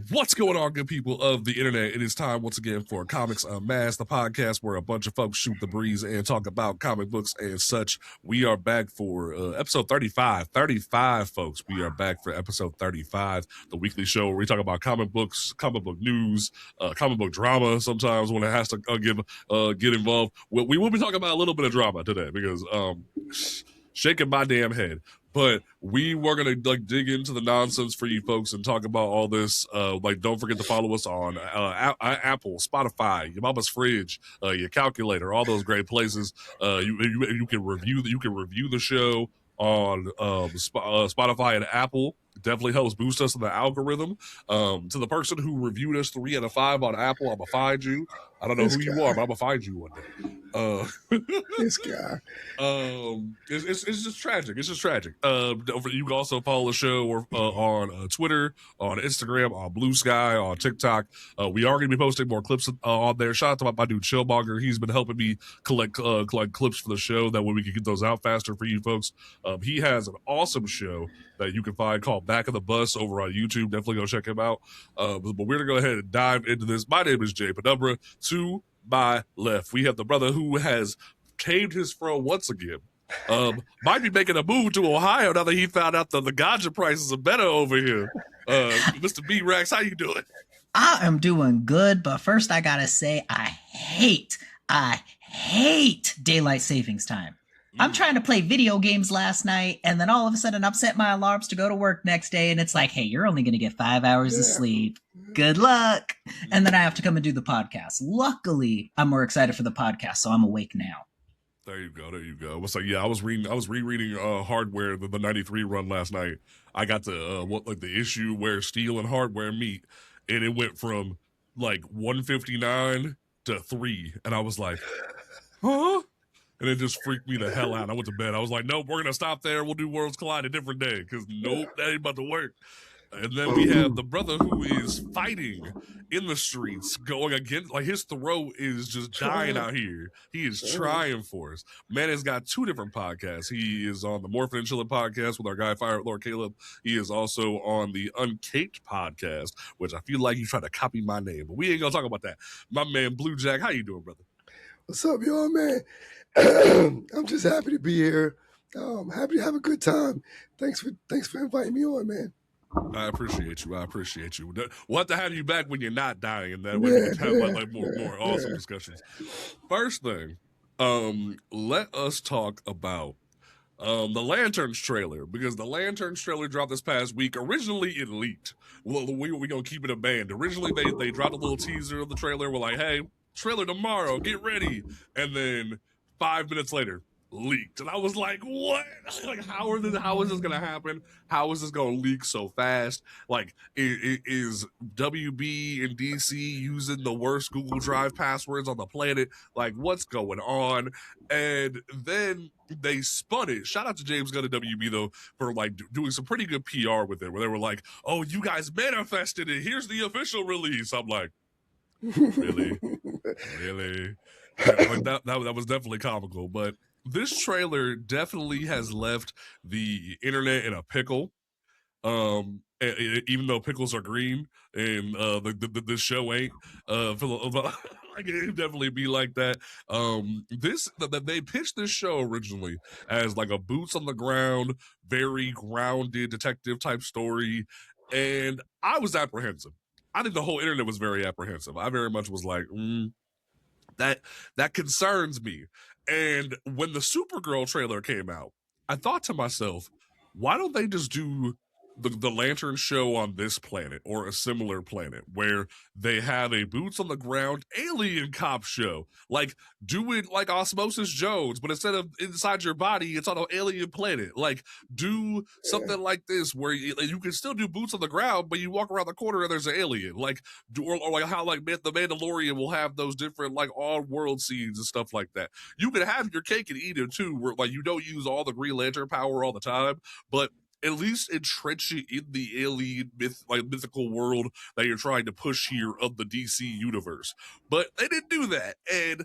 What's going on, good people of the internet? It is time once again for Comics Unmasked, the podcast where a bunch of folks shoot the breeze and talk about comic books and such. We are back for episode 35. 35, folks. We are back for episode 35, the weekly show where we talk about comic books, comic book news, comic book drama sometimes when it has to get involved. We will be talking about a little bit of drama today because shaking my damn head. But we were gonna dig into the nonsense for you folks and talk about all this. Don't forget to follow us on Apple, Spotify, your mama's fridge, your calculator, all those great places. You can review the show on Spotify and Apple. Definitely helps boost us in the algorithm. To the person who reviewed us 3 out of 5 on Apple, I'm gonna find you. I don't know who you are, but I'm gonna find you one day. This guy. It's just tragic. It's just tragic. You can also follow the show on Twitter, on Instagram, on Blue Sky, on TikTok. We are going to be posting more clips on there. Shout out to my dude Chillmonger. He's been helping me collect clips for the show. That way we can get those out faster for you folks. He has an awesome show that you can find called Back of the Bus over on YouTube. Definitely go check him out. But we're going to go ahead and dive into this. My name is Jay Penumbra. To my left, we have the brother who has caved his fro once again. Might be making a move to Ohio now that he found out that the ganja prices are better over here. Mr. B Rex, how you doing? I am doing good, but first I gotta say I hate daylight savings time. I'm trying to play video games last night, and then all of a sudden I'm setting my alarms to go to work next day, and it's like, hey, you're only going to get 5 hours of sleep. Good luck. And then I have to come and do the podcast. Luckily, I'm more excited for the podcast, so I'm awake now. There you go. What's like? Yeah, I was rereading Hardware, the 93 run last night. I got to the issue where Steel and Hardware meet, and it went from like 159 to 3, and I was like, huh? And it just freaked me the hell out. I went to bed. I was like, nope, we're going to stop there. We'll do Worlds Collide a different day because nope, that ain't about to work. And then we have the brother who is fighting in the streets, going against, like his throat is just dying out here. He is trying for us. Man has got 2 different podcasts. He is on the Morphin and Chillin' podcast with our guy, Fire Lord Caleb. He is also on the Uncaped podcast, which I feel like he's trying to copy my name. But we ain't going to talk about that. My man, Blue Jack, how you doing, brother? What's up, y'all, man? I'm just happy to be here. Happy to have a good time. Thanks for inviting me on, man. I appreciate you. We'll have to have you back when you're not dying, and that way we can have more awesome discussions. First thing, let us talk about the Lanterns trailer, because the Lanterns trailer dropped this past week. Originally, it leaked. Well, we're going to keep it a band. Originally, they dropped a little teaser of the trailer. We're like, hey, trailer tomorrow, get ready. And then 5 minutes later, leaked. And I was like, what? Like, how is this going to happen? How is this going to leak so fast? Like, is WB and DC using the worst Google Drive passwords on the planet? Like, what's going on? And then they spun it. Shout out to James Gunn and WB, though, for like doing some pretty good PR with it, where they were like, oh, you guys manifested it. Here's the official release. I'm like, really? Like that was definitely comical. But this trailer definitely has left the internet in a pickle. Even though pickles are green, and the show ain't. Like it definitely be like that. They pitched this show originally as like a boots on the ground, very grounded detective type story, and I was apprehensive. I think the whole internet was very apprehensive. I very much was like, that concerns me. And when the Supergirl trailer came out, I thought to myself, why don't they just do the Lantern show on this planet or a similar planet where they have a boots on the ground alien cop show? Like, do it like Osmosis Jones, but instead of inside your body, it's on an alien planet. Like, do something like this where you can still do boots on the ground, but you walk around the corner and there's an alien. Like, or like how like the Mandalorian will have those different like odd world scenes and stuff like that. You can have your cake and eat it too, where like you don't use all the Green Lantern power all the time, but at least entrench it in the alien mythical world that you're trying to push here of the DC universe. But they didn't do that. And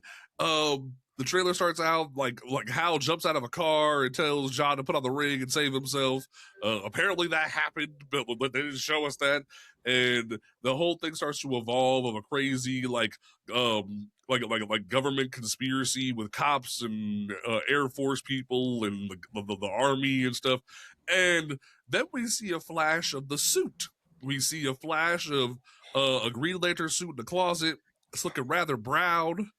the trailer starts out like Hal jumps out of a car and tells John to put on the ring and save himself. Apparently that happened, but they didn't show us that. And the whole thing starts to evolve of a crazy like government conspiracy with cops and Air Force people and the army and stuff. And then we see a flash of the suit. We see a flash of a Green Lantern suit in the closet. It's looking rather brown.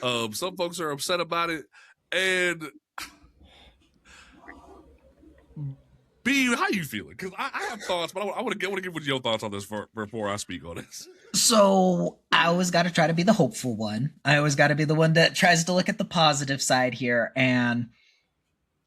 Some folks are upset about it. And B, how you feeling? Because I have thoughts, but I want to give what your thoughts on this before I speak on this. So I always got to try to be the hopeful one. I always got to be the one that tries to look at the positive side here, and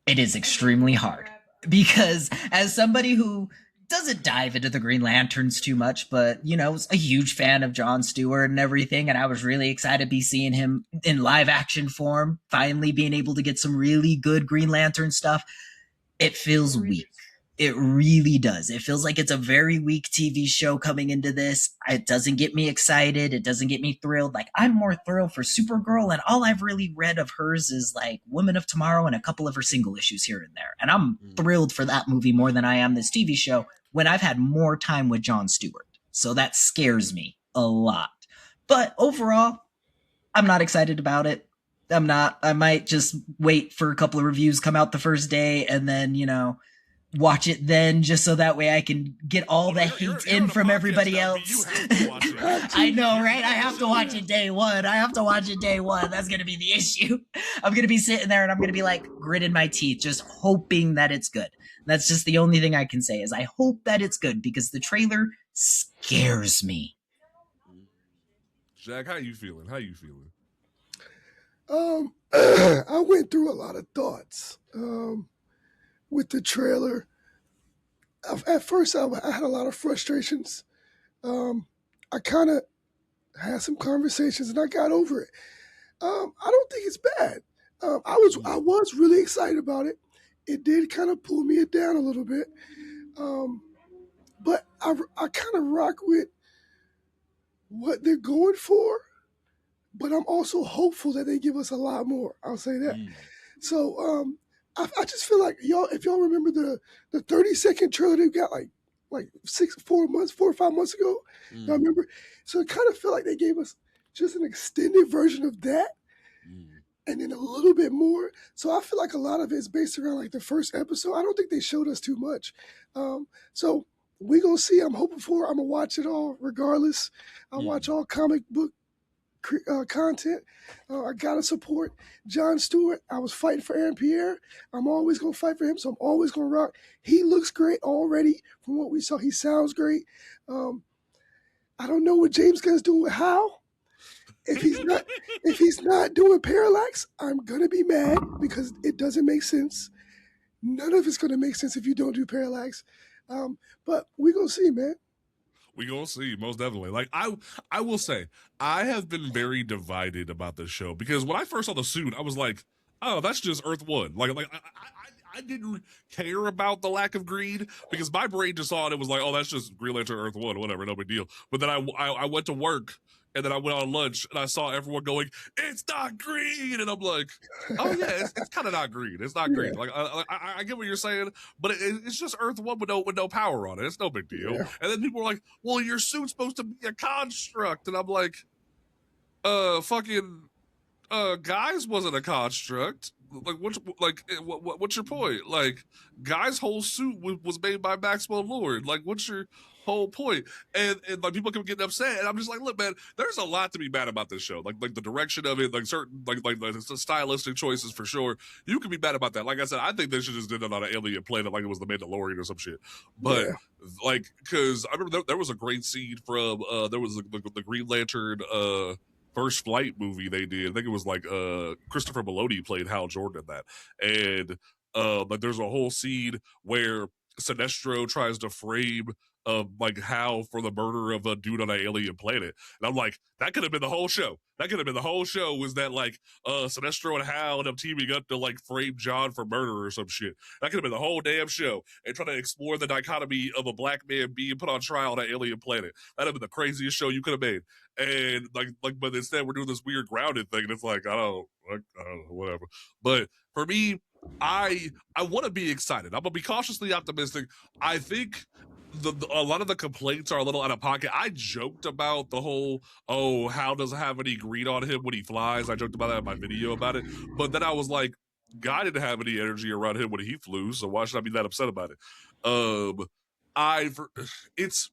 it is extremely hard because as somebody who doesn't dive into the Green Lanterns too much, but was a huge fan of Jon Stewart and everything, and I was really excited to be seeing him in live action form, finally being able to get some really good Green Lantern stuff. It feels weak. It really does. It feels like it's a very weak TV show coming into this. It doesn't get me excited. It doesn't get me thrilled. Like, I'm more thrilled for Supergirl, and all I've really read of hers is like Woman of Tomorrow and a couple of her single issues here and there. And I'm thrilled for that movie more than I am this TV show when I've had more time with Jon Stewart. So that scares me a lot. But overall, I'm not excited about it. I'm not. I might just wait for a couple of reviews come out the first day and then, watch it then, just so that way I can get all the hate in from everybody else. I know, right? I have to watch it day one. That's going to be the issue. I'm going to be sitting there and I'm going to be like gritting my teeth, just hoping that it's good. That's just the only thing I can say is I hope that it's good because the trailer scares me. Jack, how you feeling? I went through a lot of thoughts with the trailer. At first, I had a lot of frustrations. I kind of had some conversations, and I got over it. I don't think it's bad. I was really excited about it. It did kind of pull me down a little bit, but I kind of rock with what they're going for. But I'm also hopeful that they give us a lot more. I'll say that. So I just feel like if y'all remember the 30-second trailer they got like 4 or 5 months ago, y'all remember? So it kind of felt like they gave us just an extended version of that, and then a little bit more. So I feel like a lot of it is based around like the first episode. I don't think they showed us too much. So we're gonna see. I'm hoping for. I'm gonna watch it all regardless. I'll watch all comic book content. I gotta support Jon Stewart. I was fighting for Aaron Pierre. I'm always gonna fight for him, so I'm always gonna rock. He looks great already from what we saw. He sounds great. I don't know what James Gunn's doing with Hal. If he's not doing Parallax, I'm gonna be mad because it doesn't make sense. None of it's gonna make sense if you don't do Parallax. But we're gonna see, man. We gonna see, most definitely. Like I will say, I have been very divided about this show because when I first saw the suit, I was like, "Oh, that's just Earth One." Like I didn't care about the lack of green because my brain just saw it. It was like, "Oh, that's just Green Lantern Earth One, whatever, no big deal." But then I went to work and then I went on lunch and I saw everyone going, "It's not green," and I'm like, "Oh yeah, it's kind of not green. It's not green." Like I get what you're saying, but it's just Earth One with no power on it. It's no big deal. Yeah. And then people are like, "Well, your suit's supposed to be a construct," and I'm like, fucking, Guy's wasn't a construct. Like what's your point? Like Guy's whole suit was made by Maxwell Lord. Like what's your whole point? And like people keep getting upset, and I'm just like, look, man, there's a lot to be mad about this show. Like the direction of it, like certain like the stylistic choices for sure. You can be mad about that. Like I said, I think they should just did it on an alien planet, like it was the Mandalorian or some shit. But like, because I remember there was a great scene from there was the Green Lantern First Flight movie they did. I think it was like Christopher Meloni played Hal Jordan in that, and like there's a whole scene where Sinestro tries to frame like Hal for the murder of a dude on an alien planet. And I'm like, that could have been the whole show. That could have been the whole show, was that like Sinestro and Hal end up teaming up to like frame John for murder or some shit. That could have been the whole damn show, and trying to explore the dichotomy of a black man being put on trial on an alien planet. That'd have been the craziest show you could have made. And but instead we're doing this weird grounded thing, and it's like I don't know, whatever. But for me, I want to be excited. I'm gonna be cautiously optimistic. I think a lot of the complaints are a little out of pocket. I joked about the whole, Hal doesn't have any green on him when he flies. I joked about that in my video about it. But then I was like, Guy didn't have any energy around him when he flew, so why should I be that upset about it? It's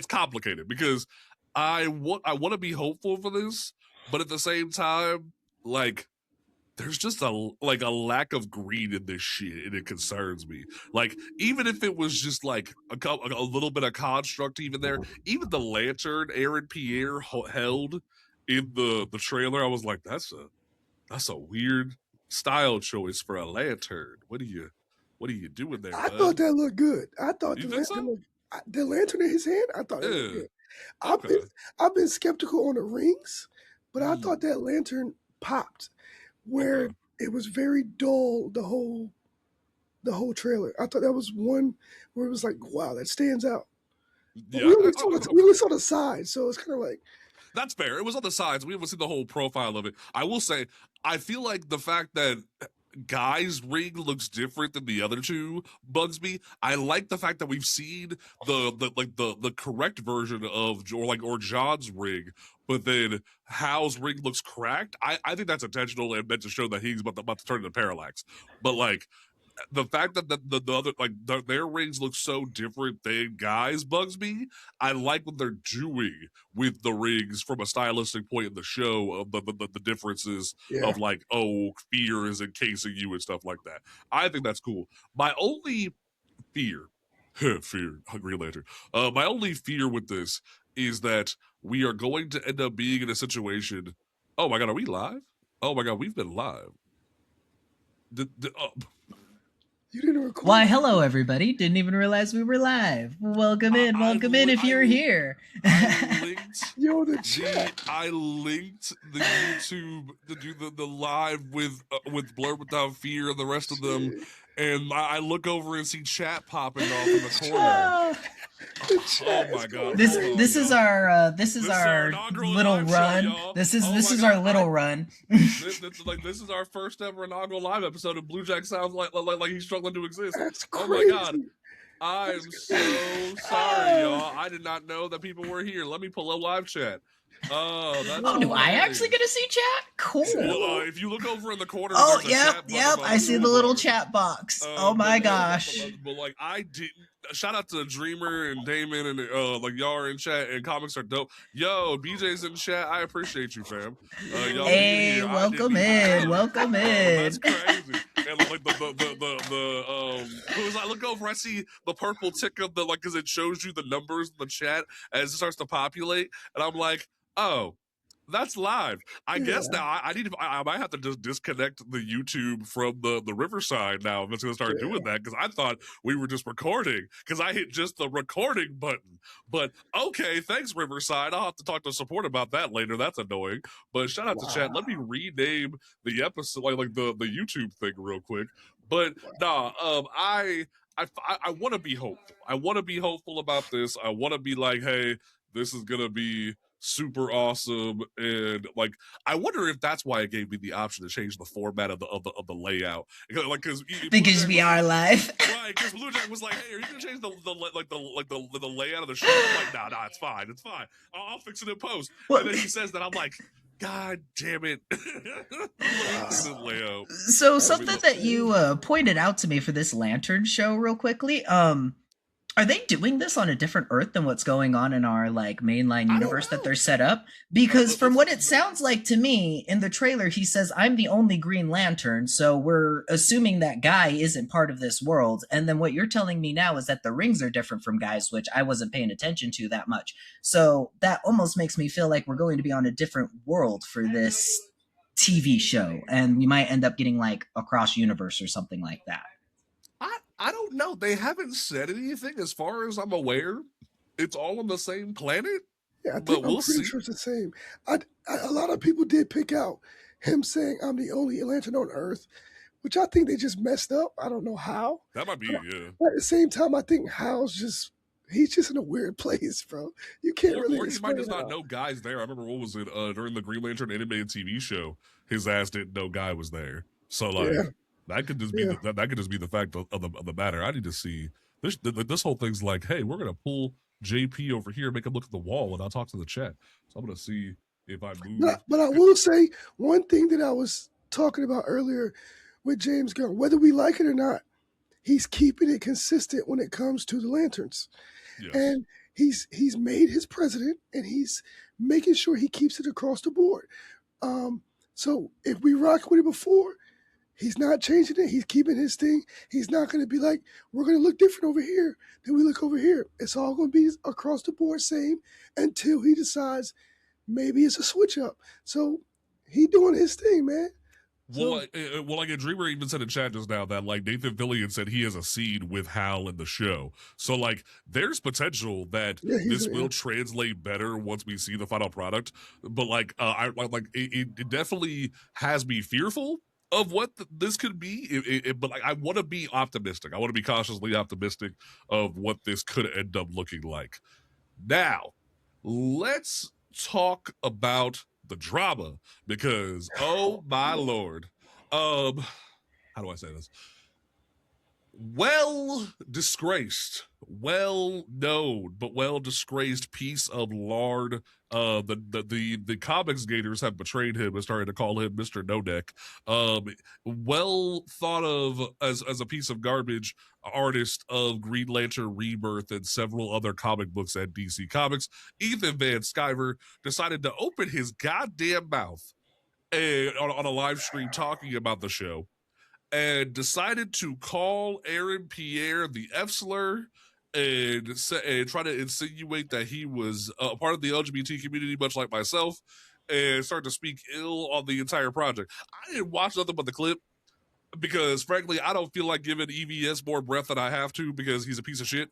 complicated because I want to be hopeful for this, but at the same time, like, there's just a lack of green in this shit, and it concerns me. Like, even if it was just like a little bit of construct, even there, even the lantern Aaron Pierre held in the trailer, I was like, that's a weird style choice for a lantern. What are you doing there? I thought that looked good. I thought the lantern in his hand, I thought it looked good. I've been skeptical on the rings, but I thought that lantern popped. Where it was very dull the whole trailer. I thought that was one where it was like, wow, that stands out. Yeah, we only saw the sides, so it's kind of like, that's fair. It was on the sides. We haven't seen the whole profile of it. I will say, I feel like the fact that Guy's ring looks different than the other two bugs me. I like the fact that we've seen the correct version of or John's ring, but then Hal's ring looks cracked. I think that's intentional and meant to show that he's about to turn into Parallax. But like, the fact that the other their rings look so different than Guy's bugs me. I like what they're doing with the rings from a stylistic point in the show of the differences of like, fear is encasing you and stuff like that. I think that's cool. My only fear, Green Lantern. My only fear with this is that we are going to end up being in a situation. Oh my god, are we live? Oh my god, we've been live. You didn't record. Why, hello, everybody. Didn't even realize we were live. Welcome in if you're here. I linked the chat. I linked the YouTube to do the live with Blurred Without Fear and the rest of them, and I look over and see chat popping off in the corner. Oh my god! This is our little run. Show, this is our little run. This is our first ever inaugural live episode of Blue Jack sounds like he's struggling to exist. That's crazy. Oh my god! I'm so sorry, y'all. I did not know that people were here. Let me pull up live chat. Oh, that's do I actually get to see chat? Cool. Well, if you look over in the corner, yep. I see the little chat box. Oh my gosh! But like, I didn't. Shout out to Dreamer and Damon and y'all are in chat and comics are dope. Yo, BJ's in chat. I appreciate you, fam. Y'all hey, welcome in. Welcome in. That's crazy. And like as I look over, I see the purple tick of because it shows you the numbers in the chat as it starts to populate, and I'm like, oh, that's live. I guess now I might have to just disconnect the YouTube from the Riverside now. I'm just gonna start doing that because I thought we were just recording because I hit just the recording button. But okay, thanks Riverside. I'll have to talk to support about that later. That's annoying. But shout out to chat. Let me rename the episode like the YouTube thing real quick. But I want to be hopeful. I want to be hopeful about this. I want to be like, hey, this is gonna be super awesome, and like I wonder if that's why it gave me the option to change the format of the layout, because we are live, right? Because Blue Jack was like, "Hey, are you gonna change the layout of the show?" I'm like, nah, it's fine. I'll fix it in post. And then he says that, I'm like, God damn it! So something that you pointed out to me for this Lantern show, real quickly, are they doing this on a different Earth than what's going on in our mainline universe that they're set up? Because from what it sounds like to me, in the trailer, he says, I'm the only Green Lantern, so we're assuming that Guy isn't part of this world. And then what you're telling me now is that the rings are different from Guy's, which I wasn't paying attention to that much. So that almost makes me feel like we're going to be on a different world for this TV show, and we might end up getting a cross universe or something like that. I don't know. They haven't said anything as far as I'm aware. it's all on the same planet. Yeah, But I'm we'll pretty see. sure it's the same. A lot of people did pick out him saying I'm the only lantern on Earth, which I think they just messed up. I don't know how. That might be, But at the same time, I think he's just in a weird place, bro. You can't really or he might explain just it not all. know Guy's there. I remember what was it during the Green Lantern animated TV show, his ass didn't know Guy was there. So Yeah, like that could just be yeah. that could just be the fact of the matter. I need to see this whole thing's like, hey, we're gonna pull JP over here, make him look at the wall, and I'll talk to the chat. So I'm gonna see if I move. But I will say one thing that I was talking about earlier with James Gunn, whether we like it or not, he's keeping it consistent when it comes to the lanterns. Yes. And he's made his president, and he's making sure he keeps it across the board. So if we rock with it before, he's not changing it. He's keeping his thing. He's not going to be like, we're going to look different over here than we look over here. It's all going to be across the board same until he decides maybe it's a switch up. So he doing his thing, man. Well, like a Dreamer even said in chat just now that like Nathan Fillion said he has a scene with Hal in the show. So like there's potential that this will translate better once we see the final product. But like it definitely has me fearful of what this could be. But like I want to be optimistic. I want to be cautiously optimistic of what this could end up looking like. Now, let's talk about the drama because oh my lord, how do I say this? Well disgraced, well known, but well disgraced piece of lard. The comics gators have betrayed him and started to call him Mr. No Neck. Well thought of as a piece of garbage artist of Green Lantern Rebirth and several other comic books at DC Comics, Ethan Van Sciver decided to open his goddamn mouth on a live stream talking about the show and decided to call Aaron Pierre the F slur and try to insinuate that he was a part of the LGBT community, much like myself, and start to speak ill on the entire project. I didn't watch nothing but the clip because, frankly, I don't feel like giving EVS more breath than I have to because he's a piece of shit.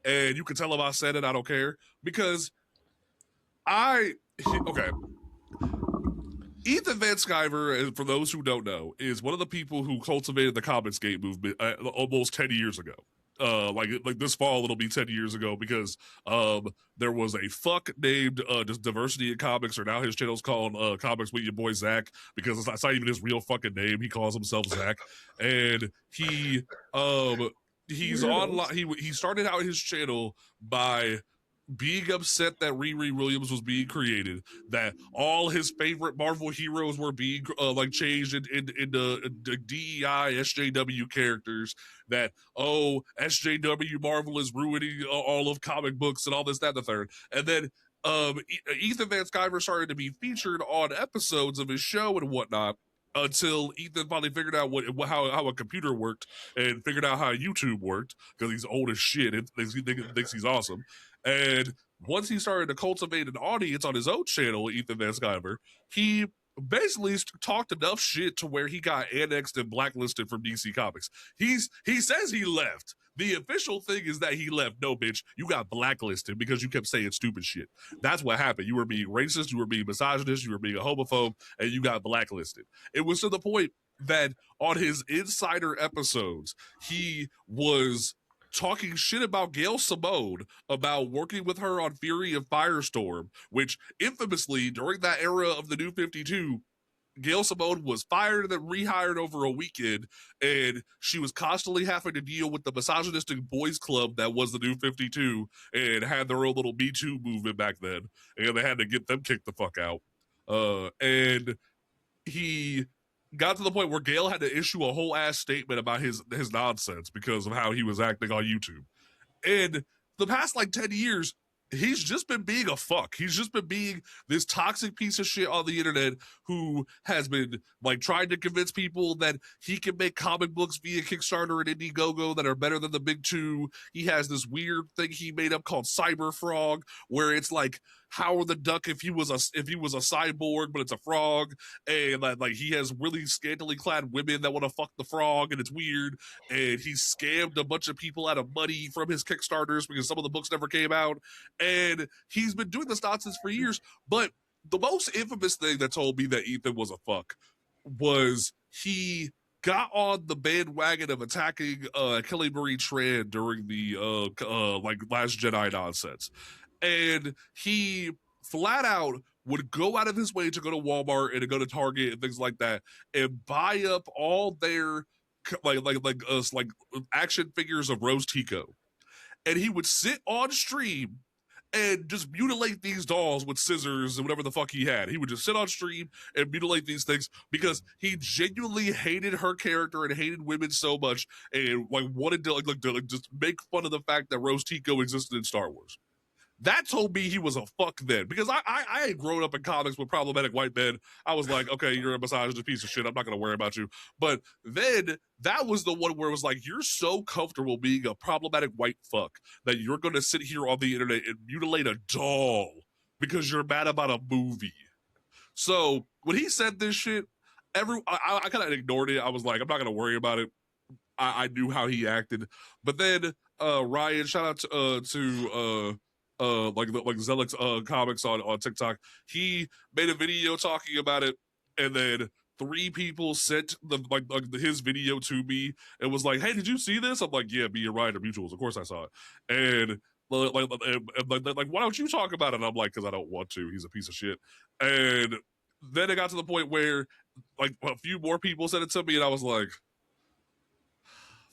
And you can tell him I said it, I don't care. Because okay. Ethan Van Sciver, for those who don't know, is one of the people who cultivated the Comicsgate movement almost 10 years ago. Like this fall, it'll be 10 years ago because there was a fuck named Diversity in Comics, or now his channel's called Comics with your boy Zach, because it's not even his real fucking name. He calls himself Zach, and he's online. He started out his channel by being upset that Riri Williams was being created, that all his favorite Marvel heroes were being changed into DEI SJW characters, that SJW Marvel is ruining all of comic books and all this, that, and the third. And then Ethan Van Sciver started to be featured on episodes of his show and whatnot, until Ethan finally figured out how a computer worked and figured out how YouTube worked, because he's old as shit and thinks he's awesome. And once he started to cultivate an audience on his own channel, Ethan Van Sciver, he basically talked enough shit to where he got annexed and blacklisted from DC Comics. He says he left. The official thing is that he left. No, bitch, you got blacklisted because you kept saying stupid shit. That's what happened. You were being racist, you were being misogynist, you were being a homophobe, and you got blacklisted. It was to the point that on his insider episodes, he was talking shit about Gail Simone, about working with her on Fury of Firestorm, which infamously, during that era of the New 52, Gail Simone was fired and then rehired over a weekend, and she was constantly having to deal with the misogynistic boys club that was the New 52 and had their own little Me Too movement back then, and they had to get them kicked the fuck out. And he got to the point where Gail had to issue a whole ass statement about his nonsense because of how he was acting on YouTube. And the past 10 years, he's just been being a fuck. He's just been being this toxic piece of shit on the internet who has been trying to convince people that he can make comic books via Kickstarter and Indiegogo that are better than the big two. He has this weird thing he made up called Cyber Frog, where it's Howard the Duck if he was a cyborg, but it's a frog, and like he has really scantily clad women that want to fuck the frog, and it's weird. And he scammed a bunch of people out of money from his Kickstarters because some of the books never came out. And he's been doing this nonsense for years. But the most infamous thing that told me that Ethan was a fuck was he got on the bandwagon of attacking Kelly Marie Tran during the like Last Jedi nonsense. And he flat out would go out of his way to go to Walmart and to go to Target and things like that and buy up all their like action figures of Rose Tico. And he would sit on stream and just mutilate these dolls with scissors and whatever the fuck he had. He would just sit on stream and mutilate these things because he genuinely hated her character and hated women so much and like wanted to like just make fun of the fact that Rose Tico existed in Star Wars. That told me he was a fuck then, because I ain't grown up in comics with problematic white men. I was like, okay, you're a misogynist piece of shit. I'm not going to worry about you. But then that was the one where it was like, you're so comfortable being a problematic white fuck that you're going to sit here on the internet and mutilate a doll because you're mad about a movie. So when he said this shit, I kind of ignored it. I was like, I'm not going to worry about it. I knew how he acted. But then Ryan, shout out to like Zelix comics on TikTok. He made a video talking about it, and then 3 people sent his video to me and was like, "Hey, did you see this?" I'm like, "Yeah, me and Ryan are mutuals. Of course I saw it." And like, why don't you talk about it? And I'm like, because I don't want to. He's a piece of shit. And then it got to the point where like a few more people sent it to me, and I was like,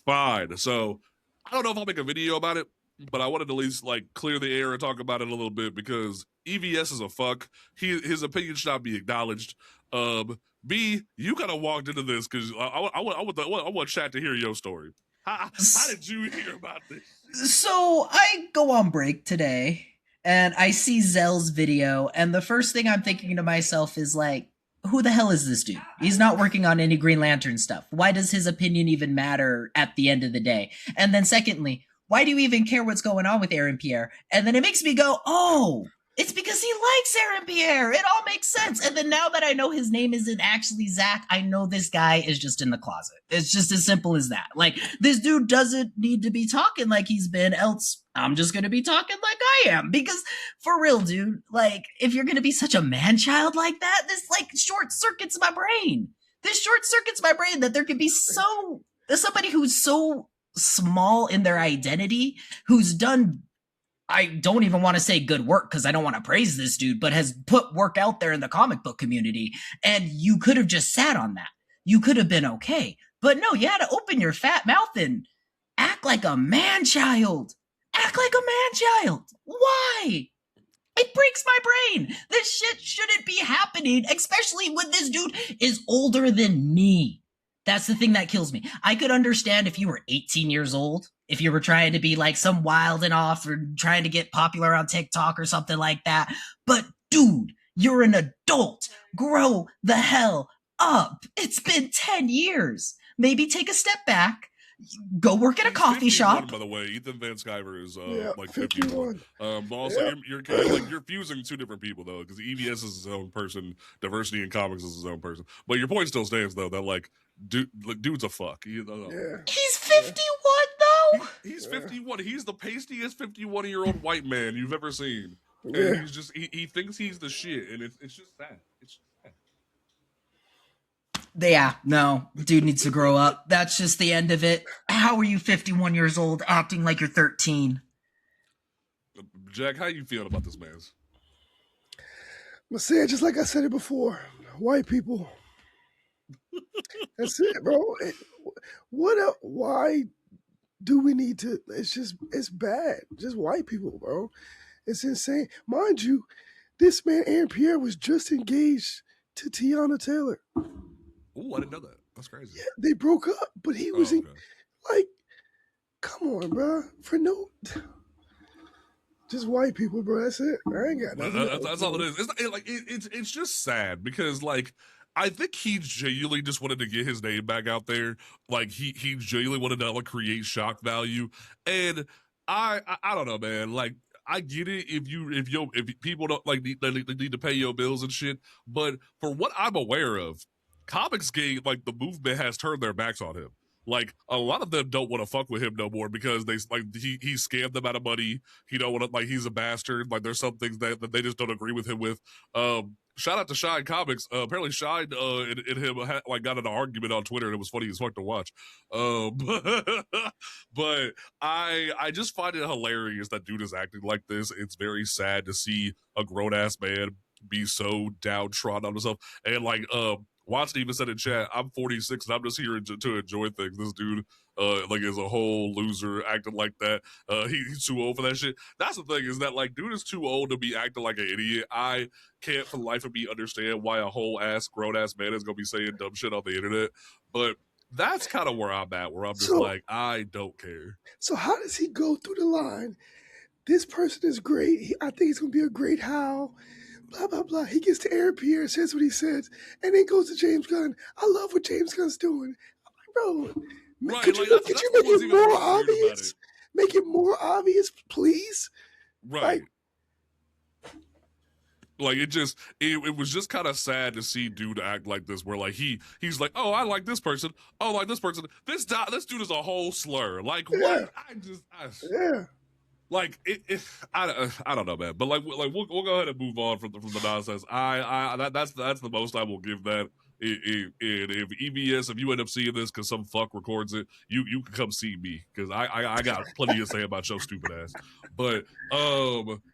fine. So I don't know if I'll make a video about it, but I wanted to at least like clear the air and talk about it a little bit because EVS is a fuck. His opinion should not be acknowledged. B, you kind of walked into this because I want chat to hear your story. How did you hear about this? So I go on break today and I see Zell's video, and the first thing I'm thinking to myself is like, who the hell is this dude? He's not working on any Green Lantern stuff. Why does his opinion even matter at the end of the day? And then secondly, why do you even care what's going on with Aaron Pierre? And then it makes me go, oh, it's because he likes Aaron Pierre. It all makes sense. And then now that I know his name isn't actually Zach, I know this guy is just in the closet. It's just as simple as that. Like, this dude doesn't need to be talking like he's been, else I'm just going to be talking like I am. Because for real, dude, like, if you're going to be such a man-child like that, this, like, short-circuits my brain. This short-circuits my brain that there could be somebody who's so small in their identity, who's done, I don't even want to say good work because I don't want to praise this dude, but has put work out there in the comic book community, and you could have just sat on that. You could have been okay. But no, you had to open your fat mouth and act like a man-child. Act like a man-child. Why? It breaks my brain. This shit shouldn't be happening, especially when this dude is older than me. That's the thing that kills me. I could understand if you were 18 years old, if you were trying to be like some wild and off or trying to get popular on TikTok or something like that. But dude, you're an adult. Grow the hell up. It's been 10 years. Maybe take a step back. Go work at a coffee shop. By the way, Ethan Van Sciver is like 51. Also, you're fusing 2 different people though, because EVS is his own person, diversity in comics is his own person. But your point still stands though that like dude's a fuck. You know? Yeah. He's 51 though. He's 51. He's the pastiest 51-year-old white man you've ever seen. And he's just he thinks he's the shit, and it's just sad. It's just sad. Yeah, no, dude needs to grow up. That's just the end of it. How are you 51 years old acting like you're 13? Jack, how you feeling about this, man? I'm gonna say it just like I said it before. White people. That's it, bro. Why do we need to? It's bad. Just white people, bro. It's insane. Mind you, this man, Aaron Pierre, was just engaged to Tiana Taylor. Oh, I didn't know that. That's crazy. Yeah, they broke up, but he was like, come on, bro. For no, just white people, bro. That's it. I ain't got nothing. That's all it is. It's just sad because like I think he genuinely just wanted to get his name back out there. Like he genuinely wanted to like create shock value, and I don't know, man. Like I get it if people don't like need to pay your bills and shit, but for what I'm aware of, comics game like the movement has turned their backs on him. Like a lot of them don't want to fuck with him no more because they like he scammed them out of money. He don't want to like he's a bastard. Like there's some things that they just don't agree with him with. Shout out to Shine Comics. Apparently Shine and him like got in an argument on Twitter and it was funny as fuck to watch. But I just find it hilarious that dude is acting like this. It's very sad to see a grown ass man be so downtrodden on himself. And like Watson even said in chat, I'm 46 and I'm just here to enjoy things. This dude like is a whole loser acting like that. He's too old for that shit. That's the thing, is that like dude is too old to be acting like an idiot. I can't for the life of me understand why a whole ass grown ass man is gonna be saying dumb shit on the internet. But that's kind of where I'm at, where I'm just like, I don't care. So how does he go through the line? This person is great. I think he's gonna be a great Hal. Blah blah blah. He gets to Aaron Pierre, says what he says, and then goes to James Gunn. I love what James Gunn's doing. I'm like, bro, right? Could you make it more obvious? Make it more obvious, please. Right. Like it was just kind of sad to see dude act like this, where like he's like, oh, I like this person, oh, I like this person. This dude is a whole slur. Like what? Yeah. Like I don't know, man. But like we'll go ahead and move on from the nonsense. That's the most I will give that. If EBS, if you end up seeing this because some fuck records it, you can come see me because I got plenty to say about your stupid ass. But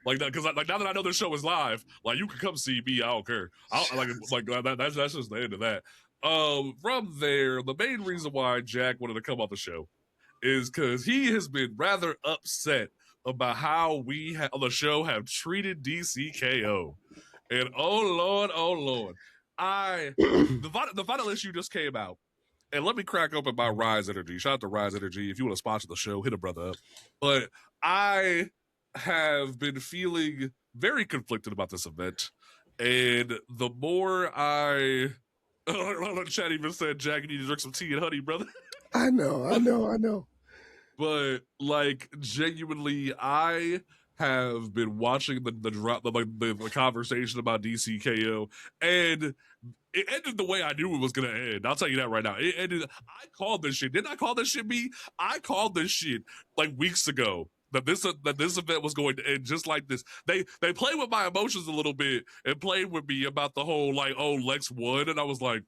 like that, because like now that I know this show is live, like you can come see me. I don't care. That's just the end of that. From there, the main reason why Jack wanted to come on the show is because he has been rather upset about how we on the show have treated DCKO. And oh lord, the final issue just came out, and let me crack open my Rise Energy. Shout out to Rise Energy. If you want to sponsor the show, hit a brother up. But I have been feeling very conflicted about this event, and the more chat even said, Jack, you need to drink some tea and honey, brother. I know. But like genuinely, I have been watching the conversation about DCKO, and it ended the way I knew it was gonna end. I'll tell you that right now. It ended. I called this shit. Didn't I call this shit me? I called this shit like weeks ago. That this event was going to end just like this. They played with my emotions a little bit and played with me about the whole like, oh, Lex won, and I was like,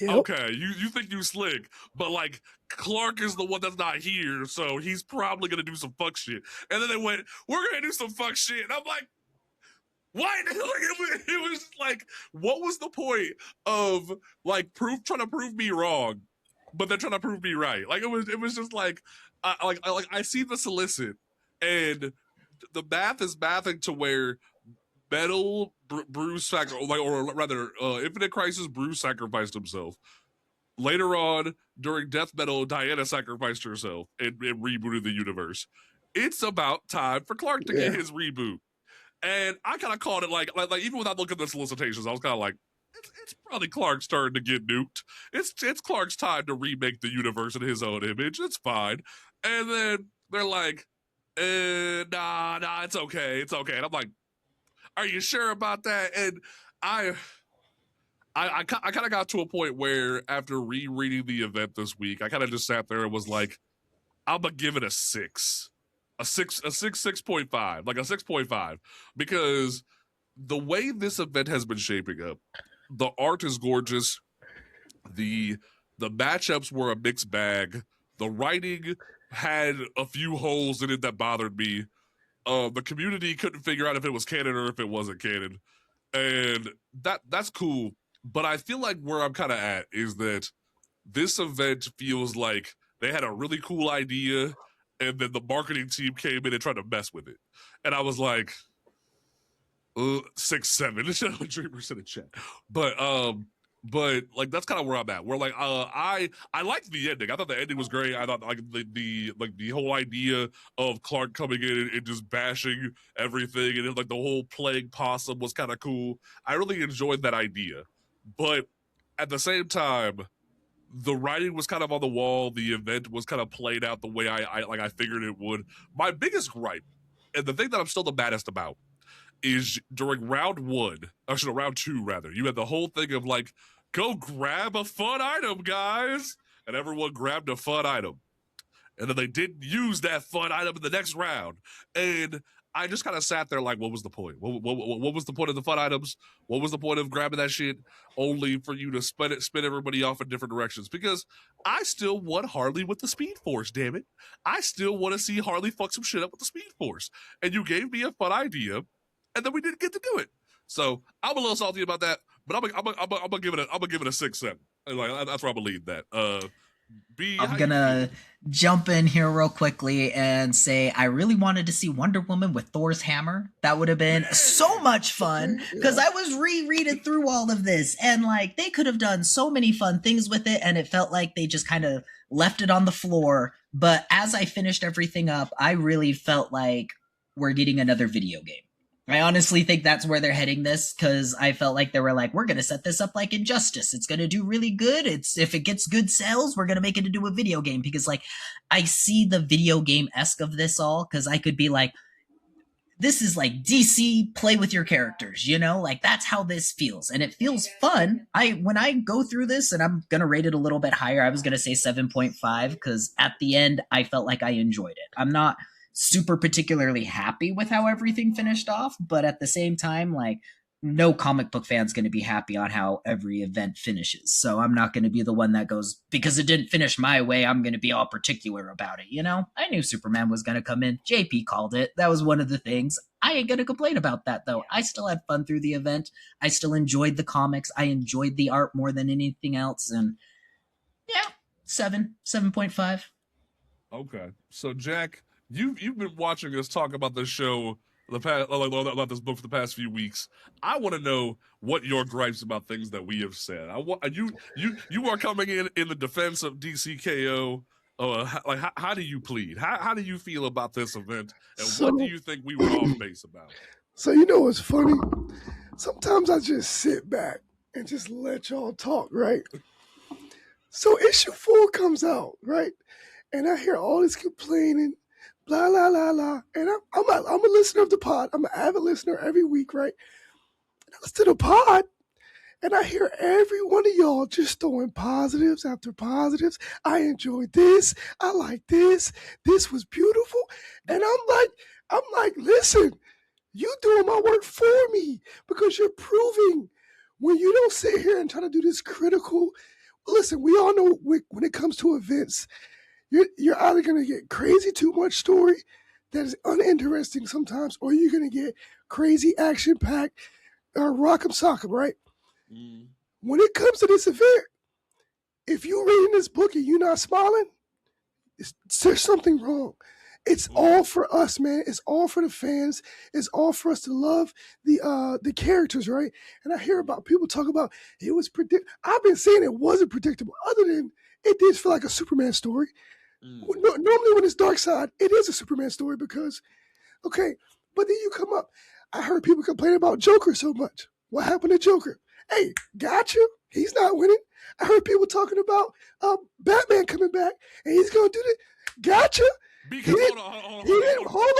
yep. Okay, you think you slick, but like Clark is the one that's not here, so he's probably gonna do some fuck shit. And then they went, we're gonna do some fuck shit, and I'm like, what? It was like, what was the point of like trying to prove me wrong, but they're trying to prove me right? Like it was just like, I see the solicit, and the math is mathing to where Metal Bruce or rather, Infinite Crisis Bruce sacrificed himself. Later on, during Death Metal, Diana sacrificed herself and rebooted the universe. It's about time for Clark to get his reboot, and I kind of called it like even without looking at the solicitations, I was kind of like, it's probably Clark's turn to get nuked. It's Clark's time to remake the universe in his own image. It's fine. And then they're like, nah, it's okay. And I'm like, are you sure about that? And I kind of got to a point where after rereading the event this week, I kind of just sat there and was like, I'm gonna give it a 6, 6.5, like a 6.5, because the way this event has been shaping up, the art is gorgeous, the matchups were a mixed bag, the writing had a few holes in it that bothered me. The community couldn't figure out if it was canon or if it wasn't canon, and that's cool. But I feel like where I'm kind of at is that this event feels like they had a really cool idea, and then the marketing team came in and tried to mess with it, and I was like, 6, 7. Dreamers in the chat, but like that's kind of where I'm at. Where like I liked the ending. I thought the ending was great. I thought like the whole idea of Clark coming in and just bashing everything, and like the whole plague possum was kind of cool. I really enjoyed that idea, but at the same time, the writing was kind of on the wall. The event was kind of played out the way I figured it would. My biggest gripe And the thing that I'm still the maddest about is during round 2 rather, you had the whole thing of like, go grab a fun item, guys. And everyone grabbed a fun item. And then they didn't use that fun item in the next round. And I just kind of sat there like, what was the point? What was the point of the fun items? What was the point of grabbing that shit only for you to spin everybody off in different directions? Because I still want Harley with the Speed Force, damn it. I still want to see Harley fuck some shit up with the Speed Force. And you gave me a fun idea, and then we didn't get to do it. So I'm a little salty about that, but I'm gonna give it a 6-7. Like that's where I'm gonna leave that. I'm gonna jump in here real quickly and say I really wanted to see Wonder Woman with Thor's hammer. That would have been so much fun because I was rereading through all of this and like they could have done so many fun things with it and it felt like they just kind of left it on the floor. But as I finished everything up, I really felt like we're getting another video game. I honestly think that's where they're heading this because I felt like they were like, we're going to set this up like Injustice. It's going to do really good. If it gets good sales, we're going to make it into a video game because like I see the video game-esque of this all because I could be like, this is like DC play with your characters, you know, like that's how this feels. And it feels fun. When I go through this and I'm going to rate it a little bit higher, I was going to say 7.5 because at the end, I felt like I enjoyed it. I'm not super particularly happy with how everything finished off, but at the same time, like no comic book fan's going to be happy on how every event finishes. So I'm not going to be the one that goes, because it didn't finish my way, I'm going to be all particular about it. You know, I knew Superman was going to come in. JP called it. That was one of the things. I ain't going to complain about that though. I still had fun through the event. I still enjoyed the comics. I enjoyed the art more than anything else. And yeah, 7.5. Okay. So Jack, You've been watching us talk about this show, about this book for the past few weeks. I want to know what your gripes about things that we have said. You are coming in the defense of DCKO. Like how do you plead? How do you feel about this event, and what do you think we were off base about? So you know what's funny? Sometimes I just sit back and just let y'all talk, right? So issue 4 comes out, right? And I hear all this complaining. Blah, blah, blah, blah. And I'm a listener of the pod. I'm an avid listener every week, right? And I listen to the pod, and I hear every one of y'all just throwing positives after positives. I enjoyed this. I like this. This was beautiful. And I'm like, listen, you doing my work for me because you're proving when you don't sit here and try to do this critical. Listen, we all know when it comes to events, you're either going to get crazy too much story that is uninteresting sometimes, or you're going to get crazy action-packed rock'em sock'em, right? Mm. When it comes to this event, if you're reading this book and you're not smiling, there's something wrong. It's all for us, man. It's all for the fans. It's all for us to love the characters, right? And I hear about people talk about it was predictable. I've been saying it wasn't predictable, other than it did feel like a Superman story. Normally when it's Dark Side, it is a Superman story because, okay, but then you come up. I heard people complain about Joker so much. What happened to Joker? Hey, gotcha. He's not winning. I heard people talking about Batman coming back and he's going to do that. Gotcha. Because hold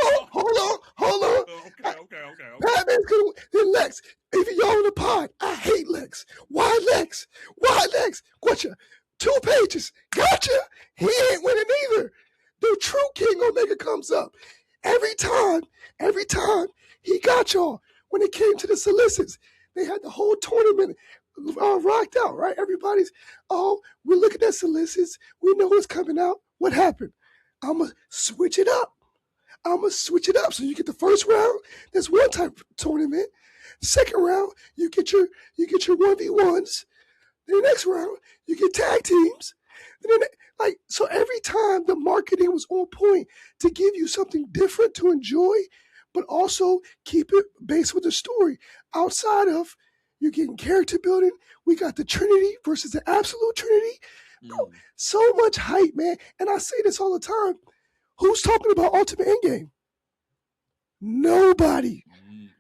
on. Okay. Batman's going to win. Lex, if y'all in the pod, I hate Lex. Why Lex? Gotcha. 2 pages. Gotcha. He ain't winning either. The true King Omega comes up. Every time, he got y'all. When it came to the solicits, they had the whole tournament rocked out, right? Everybody's, we're looking at solicits. We know what's coming out. What happened? I'm going to switch it up. So you get the first round, that's one type of tournament. Second round, you get your 1v1s. The next round, you get tag teams. And then, so every time the marketing was on point to give you something different to enjoy, but also keep it based with the story. Outside of you're getting character building, we got the Trinity versus the Absolute Trinity. Bro, so much hype, man. And I say this all the time. Who's talking about Ultimate Endgame? Nobody.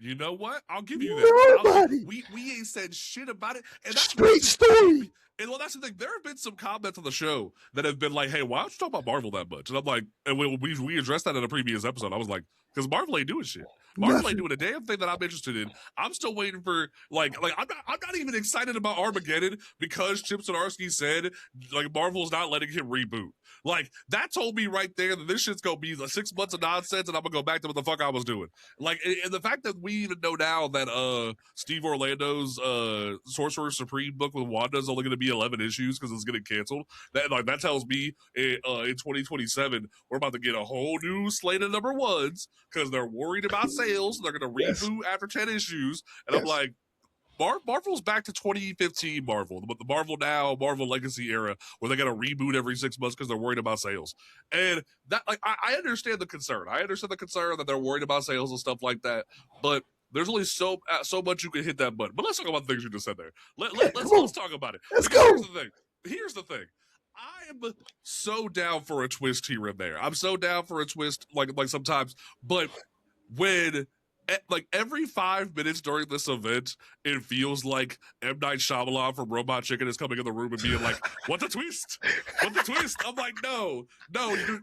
You know what? I'll give you that. Nobody. We ain't said shit about it. And that's straight story. And well, that's the thing. There have been some comments on the show that have been like, "Hey, why don't you talk about Marvel that much?" And I'm like, and we addressed that in a previous episode. I was like, because Marvel ain't doing shit. Marvel ain't doing a damn thing that I'm interested in. I'm still waiting for like I'm not even excited about Armageddon because Chip Zdarsky said like Marvel's not letting him reboot. Like that told me right there that this shit's gonna be like 6 months of nonsense and I'm gonna go back to what the fuck I was doing. Like, and the fact that we even know now that Steve Orlando's Sorcerer Supreme book with Wanda is only gonna be 11 issues because it's getting canceled. That tells me in 2027 we're about to get a whole new slate of number ones because they're worried about sales. They're gonna reboot after 10 issues, and I'm like, Marvel's back to 2015 Marvel, but the Marvel Now, Marvel Legacy era, where they got to reboot every 6 months because they're worried about sales. And that, like, I understand the concern. I understand the concern that they're worried about sales and stuff like that. But there's only so much you can hit that button. But let's talk about the things you just said there. Let's talk about it. Let's go. Here's the thing. I'm so down for a twist here and there. I'm so down for a twist, like sometimes. But when like every 5 minutes during this event, it feels like M. Night Shyamalan from Robot Chicken is coming in the room and being like, "What's a twist? What's a twist?" I'm like, no,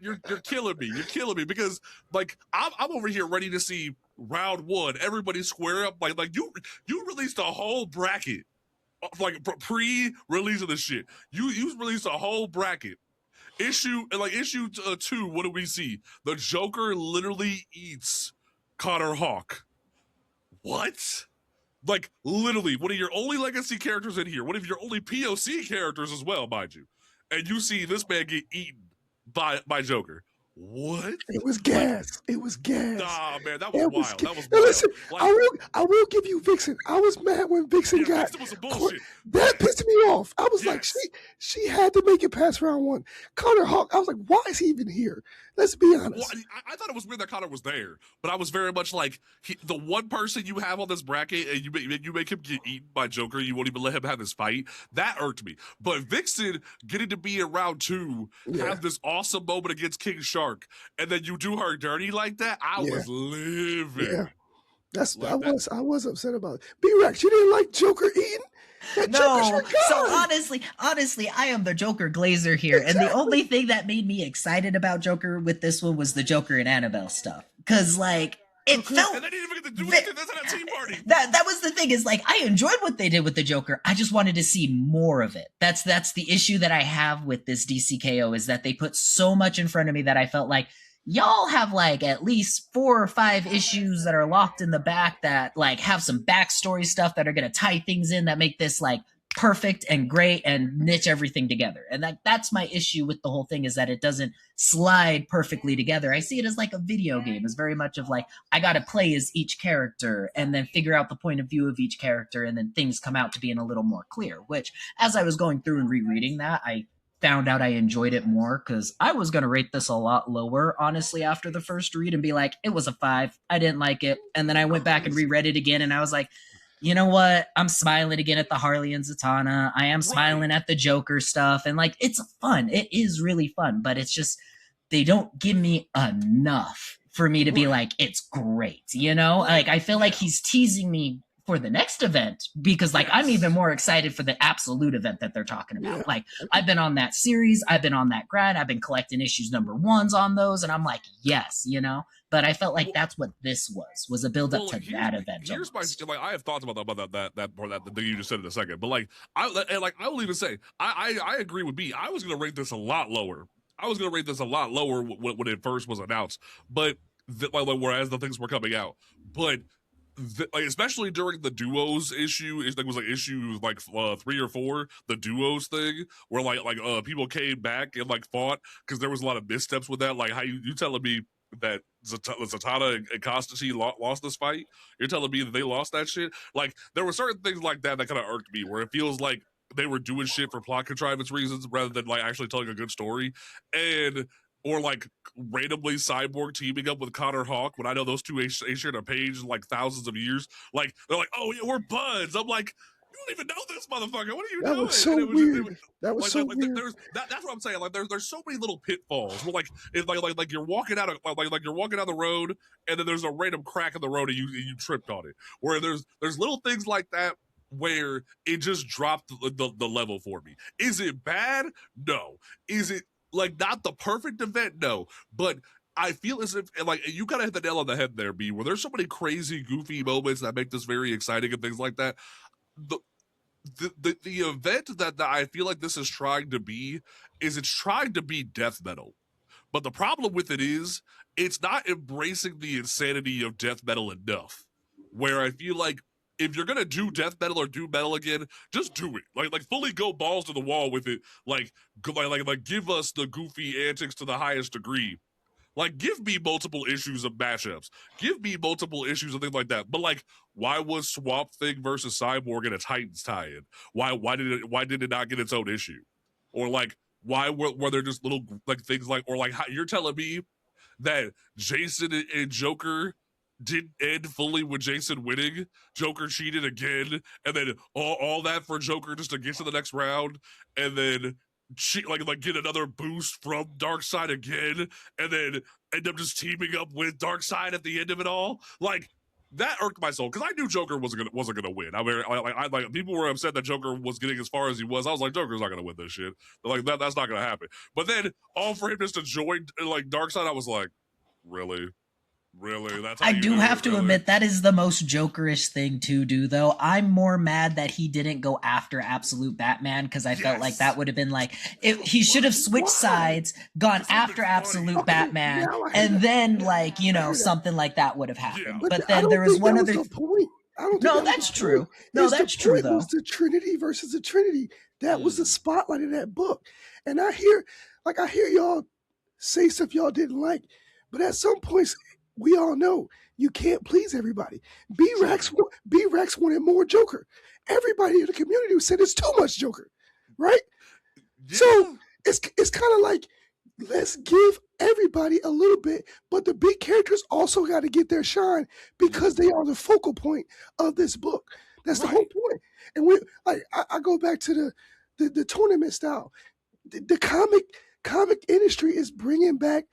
you're killing me. You're killing me because like I'm over here ready to see round one. Everybody square up. Like you released a whole bracket, like pre-release of the shit. You released a whole bracket. Issue 2. What do we see? The Joker literally eats Connor Hawke. What? Like, literally, one of your only legacy characters in here, one of your only POC characters as well, mind you. And you see this man get eaten by Joker. What? It was gas. It was gas. Nah, man, that was wild. That was now wild. Listen, like, I will give you Vixen. I was mad when Vixen got. Vixen was some bullshit. That pissed me off. I was like, she had to make it past round one. Connor Hawke, I was like, why is he even here? Let's be honest. Well, I thought it was weird that Connor was there, but I was very much like the one person you have on this bracket, and you make him get eaten by Joker. You won't even let him have this fight. That irked me. But Vixen getting to be in round 2, have this awesome moment against King Shark, and then you do her dirty like that. I was livid. Yeah. I was upset about it. B-Rex, you didn't like Joker eating? No, so honestly, I am the Joker glazer here, and the only thing that made me excited about Joker with this one was the Joker and Annabelle stuff, because like it felt. And they didn't even get to do anything. That's not a team party. That was the thing, is like I enjoyed what they did with the Joker. I just wanted to see more of it. That's the issue that I have with this DCKO, is that they put so much in front of me that I felt like, y'all have like at least 4 or 5 issues that are locked in the back that like have some backstory stuff that are going to tie things in that make this like perfect and great and knit everything together. And that's my issue with the whole thing, is that it doesn't slide perfectly together. I see it as like a video game. It's very much of like, I got to play as each character and then figure out the point of view of each character, and then things come out to being a little more clear, which as I was going through and rereading that, I found out I enjoyed it more, because I was going to rate this a lot lower, honestly, after the first read and be like, it was a 5. I didn't like it. And then I went back and reread it again, and I was like, you know what? I'm smiling again at the Harley and Zatanna. I am smiling at the Joker stuff. And like, it's fun. It is really fun, but it's just, they don't give me enough for me to be like, it's great. You know, like, I feel like he's teasing me for the next event, because like I'm even more excited for the absolute event that they're talking about. Like, I've been on that series, I've been on that grind, I've been collecting issues number 1s on those, and I'm like, yes, you know. But I felt like that's what this was a build up to that event. Here's my like, I have thoughts about that the thing you just said in a second. But like I will even say I agree with B. I was gonna rate this a lot lower. When it first was announced, but whereas the things were coming out, but. Like, especially during the duos issue, I think it was like issue like 3 or 4, the duos thing, where like people came back and like fought, because there was a lot of missteps with that. Like, how you telling me that Zatanna and Constantine lost this fight? You're telling me that they lost that shit? Like, there were certain things like that kind of irked me, where it feels like they were doing shit for plot contrivance reasons rather than like actually telling a good story. Or like randomly Cyborg teaming up with Connor Hawke, when I know those two ain't shared a page in like thousands of years. Like, they're like, oh yeah, we're buds. I'm like, you don't even know this motherfucker. What are you doing? That was so weird. That was so weird. That's what I'm saying. Like, there's so many little pitfalls where like it's like you're walking out of like you're walking down the road, and then there's a random crack in the road and you tripped on it. Where there's little things like that where it just dropped the level for me. Is it bad? No. Is it like not the perfect event? No. But I feel as if, like, you kind of hit the nail on the head there, B, where there's so many crazy, goofy moments that make this very exciting and things like that. The event that I feel like this is trying to be is it's trying to be death metal. But the problem with it is it's not embracing the insanity of death metal enough. Where I feel like if you're gonna do death metal or do metal again, just do it. Like fully go balls to the wall with it. Like give us the goofy antics to the highest degree. Like, give me multiple issues of matchups. Give me multiple issues of things like that. But like, why was Swamp Thing versus Cyborg in a Titans tie-in? Why did it not get its own issue? Or like, why were there just little like things like, or like, you're telling me that Jason and Joker didn't end fully with Jason winning? Joker cheated again, and then all that for Joker just to get to the next round, and then like get another boost from Darkseid again, and then end up just teaming up with Darkseid at the end of it all. Like, that irked my soul because I knew Joker wasn't gonna win. I mean, like people were upset that Joker was getting as far as he was. I was like, Joker's not gonna win this shit. Like that's not gonna happen. But then all for him just to join like Darkseid, I was like, really? That's how I do have to admit that is the most Jokerish thing to do, though. I'm more mad that he didn't go after Absolute Batman because I felt like that would have been like he should have switched sides, gone after Absolute Batman, and then like something like that would have happened. Yeah. But then there was one other point. No, that's true. No, that's true though. It was the Trinity versus the Trinity. That was the spotlight of that book. And I hear y'all say stuff y'all didn't like, but at some points we all know you can't please everybody. B-Rex wanted more Joker. Everybody in the community said it's too much Joker, right? Yeah. So it's kind of like, let's give everybody a little bit, but the big characters also got to get their shine because they are the focal point of this book. That's the whole point. And I go back to the tournament style. The comic industry is bringing back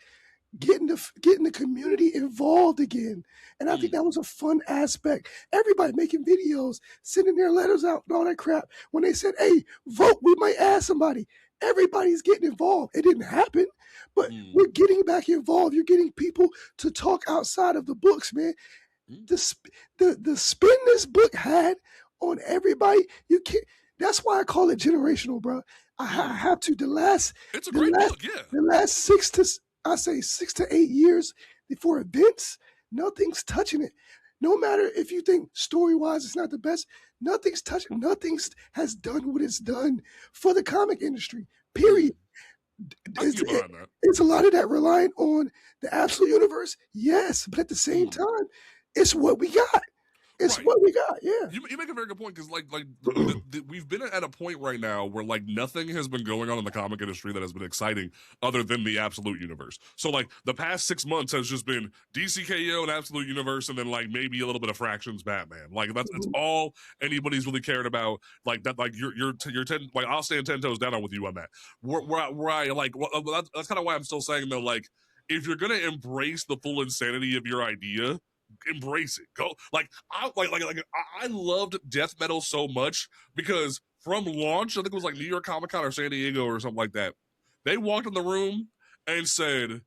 getting the community involved again. And I think that was a fun aspect. Everybody making videos, sending their letters out and all that crap. When they said, hey, vote, we might ask somebody. Everybody's getting involved. It didn't happen, but we're getting back involved. You're getting people to talk outside of the books, man. The spin this book had on everybody, you can't. That's why I call it generational, bro. I have to. It's a great book, yeah. The last 6 to 8 years for events, nothing's touching it. No matter if you think story-wise it's not the best, nothing's touching. Nothing has done what it's done for the comic industry, period. It's a lot of that relying on the Absolute Universe, yes, but at the same time, it's what we got. It's what we got, yeah. You make a very good point because we've been at a point right now where like nothing has been going on in the comic industry that has been exciting other than the Absolute Universe. So like the past 6 months has just been DCKO and Absolute Universe, and then like maybe a little bit of Fractions Batman. Like that's all anybody's really cared about. Like that, like you're 10. Like I'll stand 10 toes down with you on that. Where I like that's kind of why I'm still saying though, like if you're gonna embrace the full insanity of your idea, embrace it. Go I loved death metal so much because from launch, I think it was like New York Comic Con or San Diego or something like that. They walked in the room and said,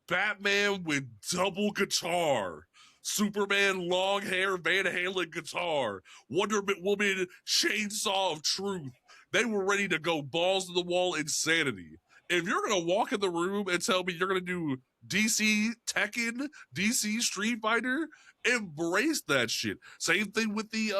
Batman with double guitar, Superman long hair Van Halen guitar, Wonder Woman chainsaw of truth. They were ready to go balls to the wall insanity. If you're gonna walk in the room and tell me you're gonna do DC Tekken, DC Street Fighter, embrace that shit. Same thing with the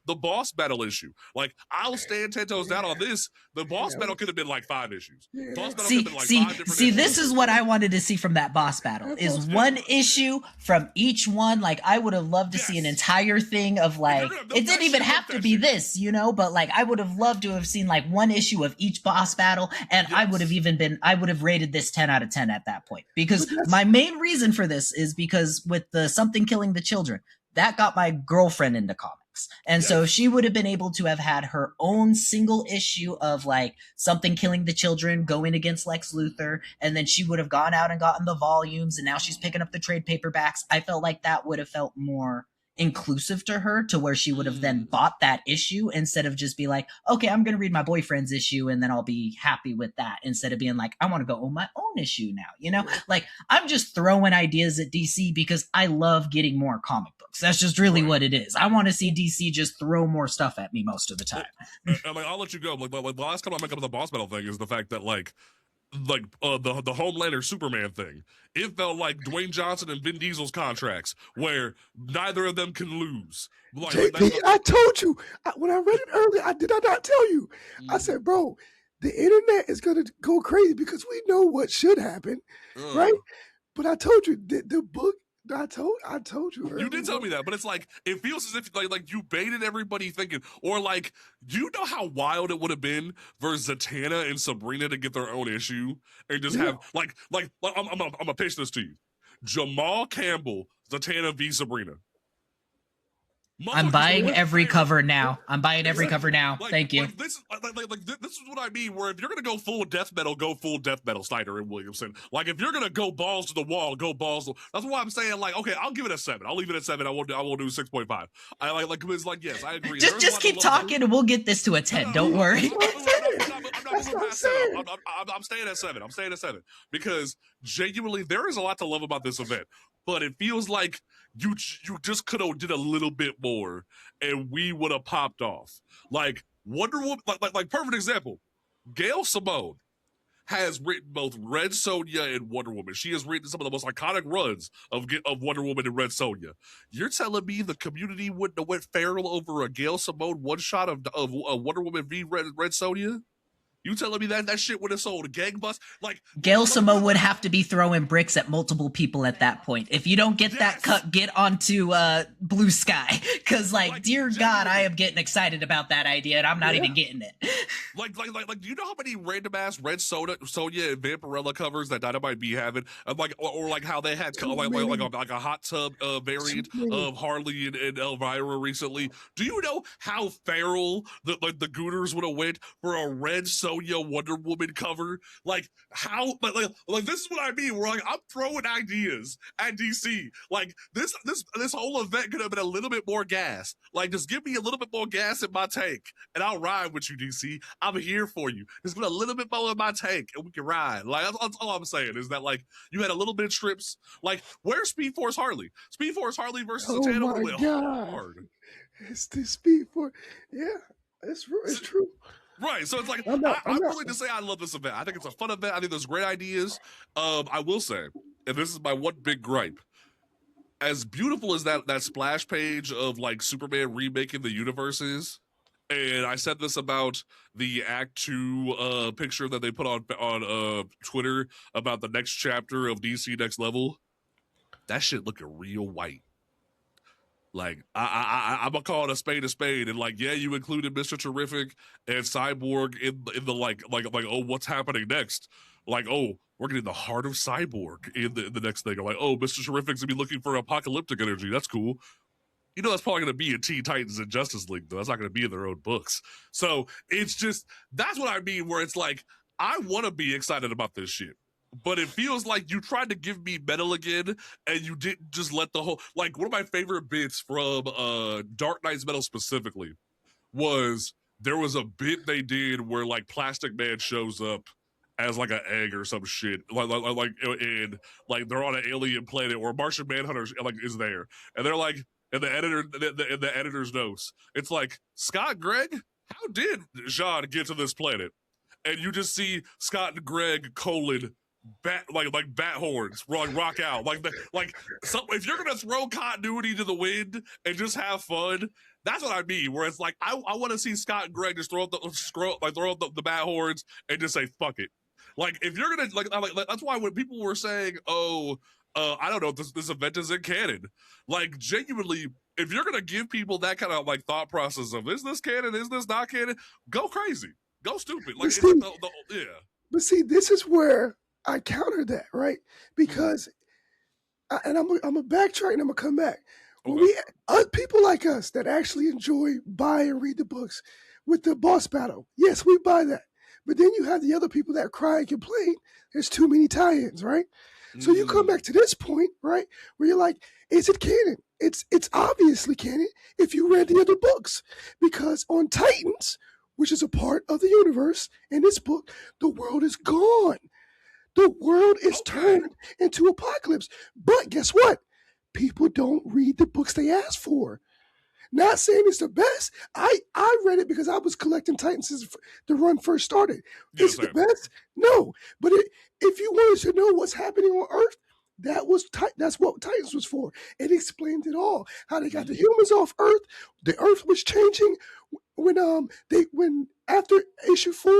boss battle issue. Like I'll stand 10 toes down on this. The boss battle could have been like 5 issues. Boss battle could have been like 5 different issues. This is what I wanted to see from that boss battle. Is one issue from each one. Like I would have loved to see an entire thing of like it didn't even have to be this, but like I would have loved to have seen like one issue of each boss battle, and I would have rated this 10 out of 10 at that point. Because my main reason for this is because with the Something Killing the Children, that got my girlfriend into comics. And so she would have been able to have had her own single issue of like Something Killing the Children going against Lex Luthor. And then she would have gone out and gotten the volumes. And now she's picking up the trade paperbacks. I felt like that would have felt more inclusive to her to where she would have then bought that issue instead of just be like, okay, I'm going to read my boyfriend's issue and then I'll be happy with that, instead of being like, I want to go own my own issue now. You know, like I'm just throwing ideas at DC because I love getting more comic books. That's just really what it is. I want to see DC just throw more stuff at me most of the time. And like, I'll let you go. Like the last comment I make up with the boss battle thing is the fact that like the Homelander Superman thing, it felt like Dwayne Johnson and Vin Diesel's contracts where neither of them can lose. Like, JP, I told you when I read it earlier, did I not tell you? I said, bro, the internet is gonna go crazy because we know what should happen, right? But I told you the book. I told you earlier. You did tell me that, but it's like it feels as if like you baited everybody thinking, or like, do you know how wild it would have been for Zatanna and Sabrina to get their own issue and just have like I'm gonna pitch this to you: Jamal Campbell, Zatanna v Sabrina. I'm buying every cover now. Thank you. Like, this is what I mean. Where if you're gonna go full death metal, Snyder and Williamson. Like if you're gonna go balls to the wall, go balls. That's why I'm saying like, okay, I'll give it a 7. I'll leave it at 7. I won't do 6.5. I like it's like yes, I agree. Just keep talking and we'll get this to a 10. Don't worry. I'm staying at 7. I'm staying at 7 because genuinely there is a lot to love about this event, but it feels like you just could have did a little bit more and we would have popped off. Like Wonder Woman, like perfect example. Gail Simone has written both Red Sonja and Wonder Woman. She has written some of the most iconic runs of Wonder Woman and Red Sonja. You're telling me the community wouldn't have went feral over a Gail Simone one shot of Wonder Woman v Red Sonja? You telling me that shit would have sold gangbusters? Like Gail Simone would have to be throwing bricks at multiple people at that point. If you don't get that cut, get onto Blue Sky, because like dear God, I am getting excited about that idea, and I'm not even getting it. Like, do you know how many random ass Red Sonja and Vampirella covers that Dynamite be having? Like, or like how they had like a hot tub variant of Harley and Elvira recently. Do you know how feral the Gooners would have went for a Red Sonja Wonder Woman cover? Like how like this is what I mean. We're like, I'm throwing ideas at DC. Like this whole event could have been a little bit more gas. Like just give me a little bit more gas in my tank and I'll ride with you, DC. I'm here for you. Just put a little bit more in my tank and we can ride. Like that's all I'm saying is that like you had a little bit of strips. Like where's Speed Force Harley? Speed Force Harley versus Zatanna went hard. It's the Speed Force. Yeah, it's true. Right, so it's like I'm willing to say I love this event. I think it's a fun event. I think there's great ideas. I will say, and this is my one big gripe, as beautiful as that splash page of like Superman remaking the universe is, and I said this about the Act 2 picture that they put on Twitter about the next chapter of DC Next Level. That shit looking real white. Like I'm gonna call it a spade, and like yeah, you included Mr. Terrific and Cyborg in the like oh, what's happening next? Like oh, we're getting the heart of Cyborg in the next thing. Or like oh, Mr. Terrific's gonna be looking for apocalyptic energy. That's cool. You know that's probably gonna be in Teen Titans and Justice League though. That's not gonna be in their own books. So it's just that's what I mean. Where it's like I want to be excited about this shit. But it feels like you tried to give me metal again, and you didn't just let the whole like one of my favorite bits from Dark Knight's Metal specifically was there was a bit they did where like Plastic Man shows up as like an egg or some shit, like and like they're on an alien planet or Martian Manhunter like is there, and they're like, and the editor's notes, it's like Scott Gregg, how did Jean get to this planet? And you just see Scott and Greg : bat bat horns rock out so if you're gonna throw continuity to the wind and just have fun, that's what I mean. Where it's like I want to see Scott and Greg just throw up the bat horns and just say fuck it. Like if you're gonna like that's why when people were saying I don't know this event isn't canon, like genuinely if you're gonna give people that kind of like thought process of is this canon, is this not canon, go crazy, go stupid. Like see, it's like yeah. But see, this is where I countered that, right? Because, and I'm a backtrack and I'm gonna come back. When people like us that actually enjoy, buy and read the books with the boss battle, yes, we buy that. But then you have the other people that cry and complain. There's too many tie-ins, right? So you come back to this point, right, where you're like, is it canon? it's obviously canon if you read the other books, because on Titans, which is a part of the universe in this book, the world is gone. The world is turned into Apocalypse. But guess what? People don't read the books they ask for. Not saying it's the best. I read it because I was collecting Titans since the run first started. Is it the best? No. But if you wanted to know what's happening on Earth, that's what Titans was for. It explained it all. How they got the humans off Earth. The Earth was changing when after issue 4,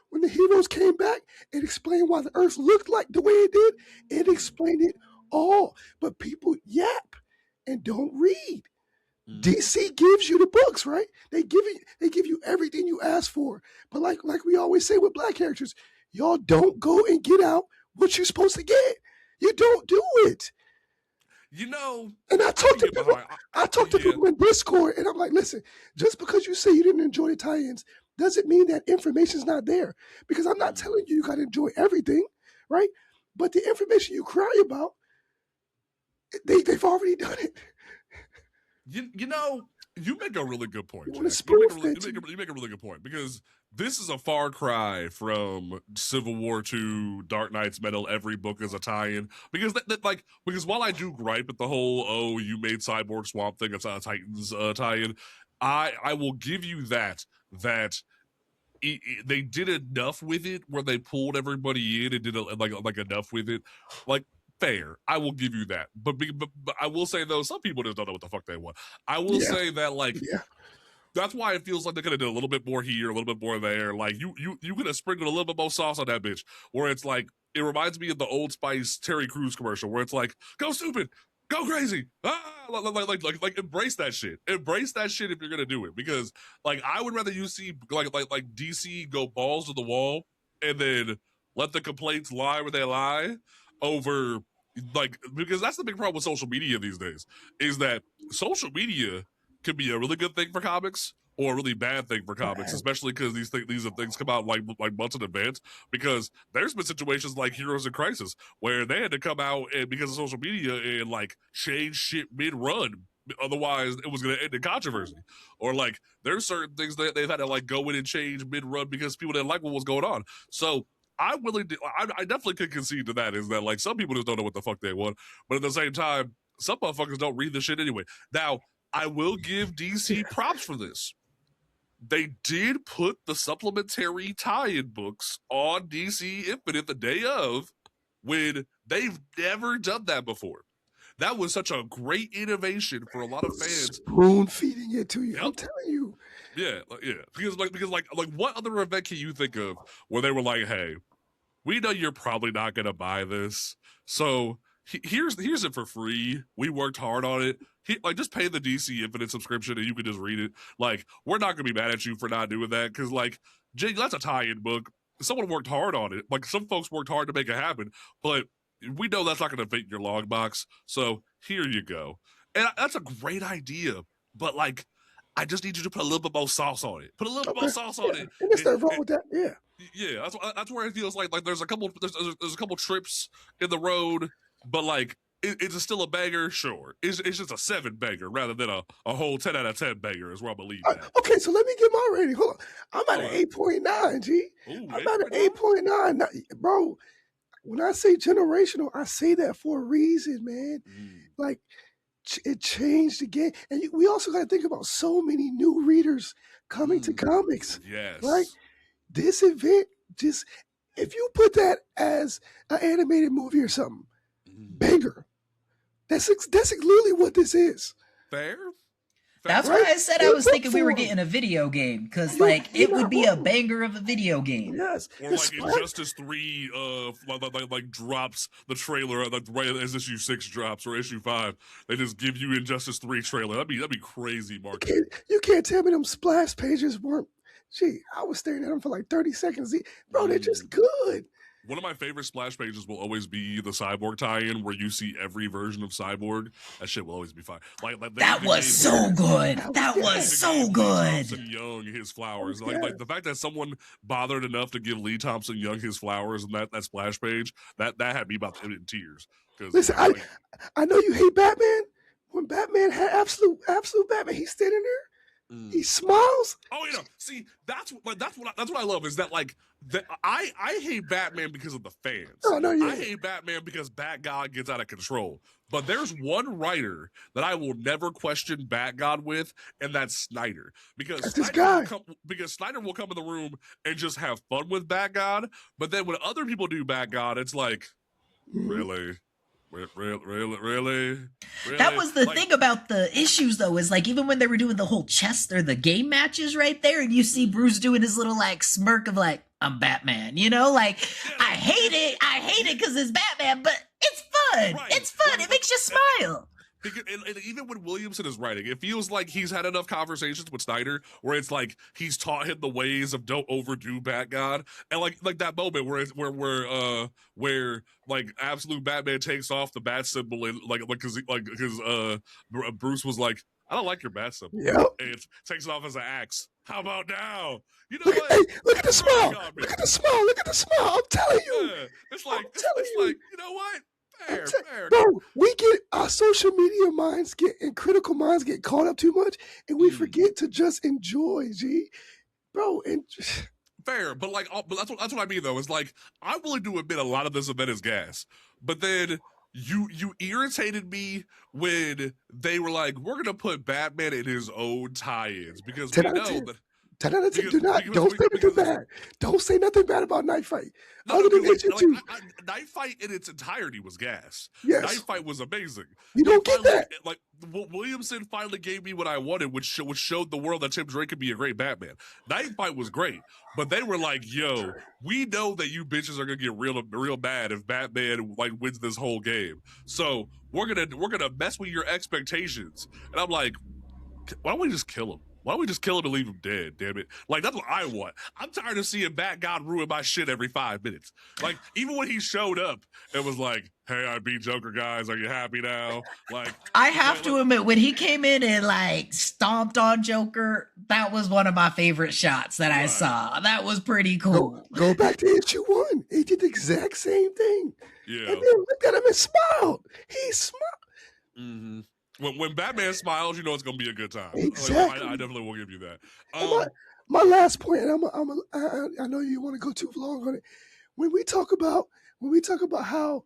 when the heroes came back, it explained why the Earth looked like the way it did. It explained it all. But people yap and don't read. DC gives you the books, right? They give you everything you ask for. But like we always say with black characters, y'all don't go and get out what you're supposed to get. You don't do it. You know, and I talked to people in Discord, and I'm like, listen, just because you say you didn't enjoy the tie-ins doesn't mean that information's not there. Because I'm not telling you got to enjoy everything, right? But the information you cry about, they've already done it. You know, you make a really good point. You make a really good point, because this is a far cry from Civil War II, Dark Knight's Metal. Every book is a tie-in, because because while I do gripe at the whole you made Cyborg Swamp Thing, it's a Titans tie-in, I will give you that they did enough with it where they pulled everybody in and did like enough with it, like. Fair, I will give you that, but I will say though, some people just don't know what the fuck they want. I will say that that's why it feels like they could have done a little bit more here, a little bit more there. Like you could have sprinkled a little bit more sauce on that bitch. Where it's like, it reminds me of the Old Spice Terry Crews commercial, where it's like, go stupid, go crazy, like embrace that shit. Embrace that shit if you're gonna do it, because like I would rather you see like DC go balls to the wall and then let the complaints lie where they lie over. Because that's the big problem with social media these days, is that social media can be a really good thing for comics or a really bad thing for comics, especially because these things come out like months in advance. Because there's been situations like Heroes in Crisis where they had to come out and because of social media and like change shit mid-run. Otherwise, it was going to end in controversy. Or like there's certain things that they've had to like go in and change mid-run because people didn't like what was going on. So I definitely could concede to that, is that like some people just don't know what the fuck they want, but at the same time, some motherfuckers don't read this shit anyway. Now, I will give DC props for this. They did put the supplementary tie-in books on DC Infinite the day of, when they've never done that before. That was such a great innovation for a lot of fans. Spoon feeding it to you. Yep. I'm telling you. Yeah. Because what other event can you think of where they were like, hey, we know you're probably not gonna buy this, so here's it for free. We worked hard on it. Just pay the DC Infinite subscription and you can just read it. Like, we're not gonna be mad at you for not doing that, because like, Jake, that's a tie-in book. Someone worked hard on it. Like, some folks worked hard to make it happen, but we know that's not gonna fit in your log box. So here you go. And that's a great idea, but like, I just need you to put a little bit more sauce on it. Put a little bit more sauce on it. And there's nothing wrong with that. Yeah. Yeah, that's where it feels like there's a couple trips in the road, but like it's still a banger. Sure, it's just a 7 banger rather than a whole 10 out of 10 banger is where I believe that. Okay, so let me get my rating. Hold on, I'm at an 8.9. G. I'm at an 8.9, bro. When I say generational, I say that for a reason, man. Like, it changed the game, and we also got to think about so many new readers coming to comics. Yes, right. This event, just if you put that as an animated movie or something, banger. That's literally what this is. Fair. That's why I said I was thinking we were getting a video game, because like it would be a banger of a video game. Yes. Or like Injustice 3 like drops the trailer right as issue 6 drops, or issue 5. They just give you Injustice 3 trailer. That'd be crazy, Mark. You can't tell me them splash pages weren't. Gee, I was staring at them for like 30 seconds. Bro, they're just good. One of my favorite splash pages will always be the Cyborg tie-in, where you see every version of Cyborg. That shit will always be fine. That was so good. That was so good. Thompson Young his flowers. Like the fact that someone bothered enough to give Lee Thompson Young his flowers and that splash page, that had me about in tears. Listen, I know you hate Batman, when Batman had absolute Batman, he's standing there, he smiles. Oh, see, that's what I love is that like I hate Batman because of the fans. Oh, no, yeah. I hate Batman because Bat God gets out of control. But there's one writer that I will never question Bat God with, and that's Snyder. Because Snyder will come in the room and just have fun with Bat God. But then when other people do Bat God, it's like, really? Really? That was the thing about the issues, though, is like even when they were doing the whole chess or the game matches right there, and you see Bruce doing his little like smirk of like, I'm Batman, you know, like I hate it because it's Batman, but it's fun. Right. It's fun. It makes you smile. And even when Williamson is writing, it feels like he's had enough conversations with Snyder where it's like he's taught him the ways of don't overdo Bat God, and like that moment where like absolute Batman takes off the bat symbol and because Bruce was like, I don't like your bat symbol, and it takes it off as an axe. How about now? You know what? Hey, look at the smile. Look at the smile. Look at the smile. I'm telling you. Yeah. It's like you know what? Fair. Bro, we get our social media minds and critical minds get caught up too much, and we forget to just enjoy, G, bro. And fair, but that's what I mean though. Is like I'm willing to admit a lot of this event is gas, but then you irritated me when they were like, we're gonna put Batman in his own tie-ins because we know that. Don't say nothing bad. Don't say nothing bad about Night Fight. Night Fight in its entirety was gas. Yes. Night Fight was amazing. You don't get that. Like Williamson finally gave me what I wanted, which showed the world that Tim Drake could be a great Batman. Night Fight was great, but they were like, "Yo, we know that you bitches are gonna get real bad if Batman like wins this whole game. So we're gonna mess with your expectations." And I'm like, why don't we just kill him? Why don't we just kill him and leave him dead, damn it? Like, that's what I want. I'm tired of seeing Bat God ruin my shit every 5 minutes. Like, even when he showed up, it was like, hey, I beat Joker, guys. Are you happy now? Like, I have to admit, when he came in and, like, stomped on Joker, that was one of my favorite shots that I saw. That was pretty cool. Go back to issue 1. He did the exact same thing. Yeah. And then looked at him and smiled. He smiled. Mm-hmm. When Batman smiles, you know it's gonna be a good time. Exactly. I definitely will give you that. My last point, and I know you want to go too long on it. When we talk about how,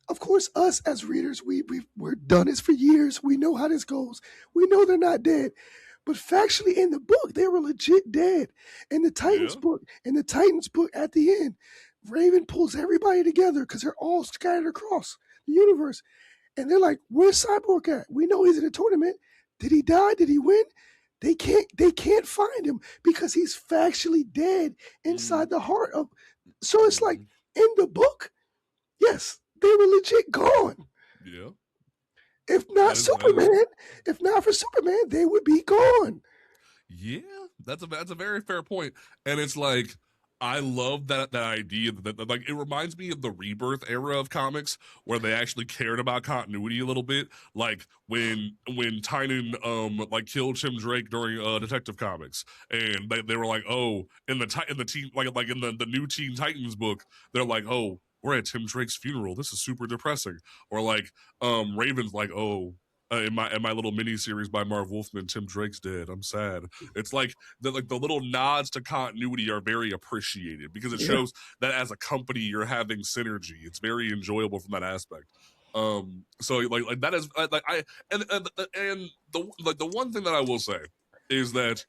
of course, us as readers, we're done this for years. We know how this goes. We know they're not dead, but factually in the book, they were legit dead. In the Titans book, at the end, Raven pulls everybody together because they're all scattered across the universe. And they're like, where's Cyborg at? We know he's in a tournament. Did he die? Did he win? They can't find him because he's factually dead inside the heart of. So it's like in the book, yes, they were legit gone. Yeah. If not for Superman, they would be gone. Yeah, that's a very fair point. And it's like, I love that idea that like it reminds me of the Rebirth era of comics where they actually cared about continuity a little bit, like when Tynan like killed Tim Drake during Detective Comics, and they were like, oh, in the team like in the new Teen Titans book, they're like, oh, we're at Tim Drake's funeral. This is super depressing. Or like Raven's like, oh. In my little mini series by Marv Wolfman, Tim Drake's dead. I'm sad. It's like the little nods to continuity are very appreciated because it shows that as a company you're having synergy. It's very enjoyable from that aspect. So like that is like I and the one thing that I will say is that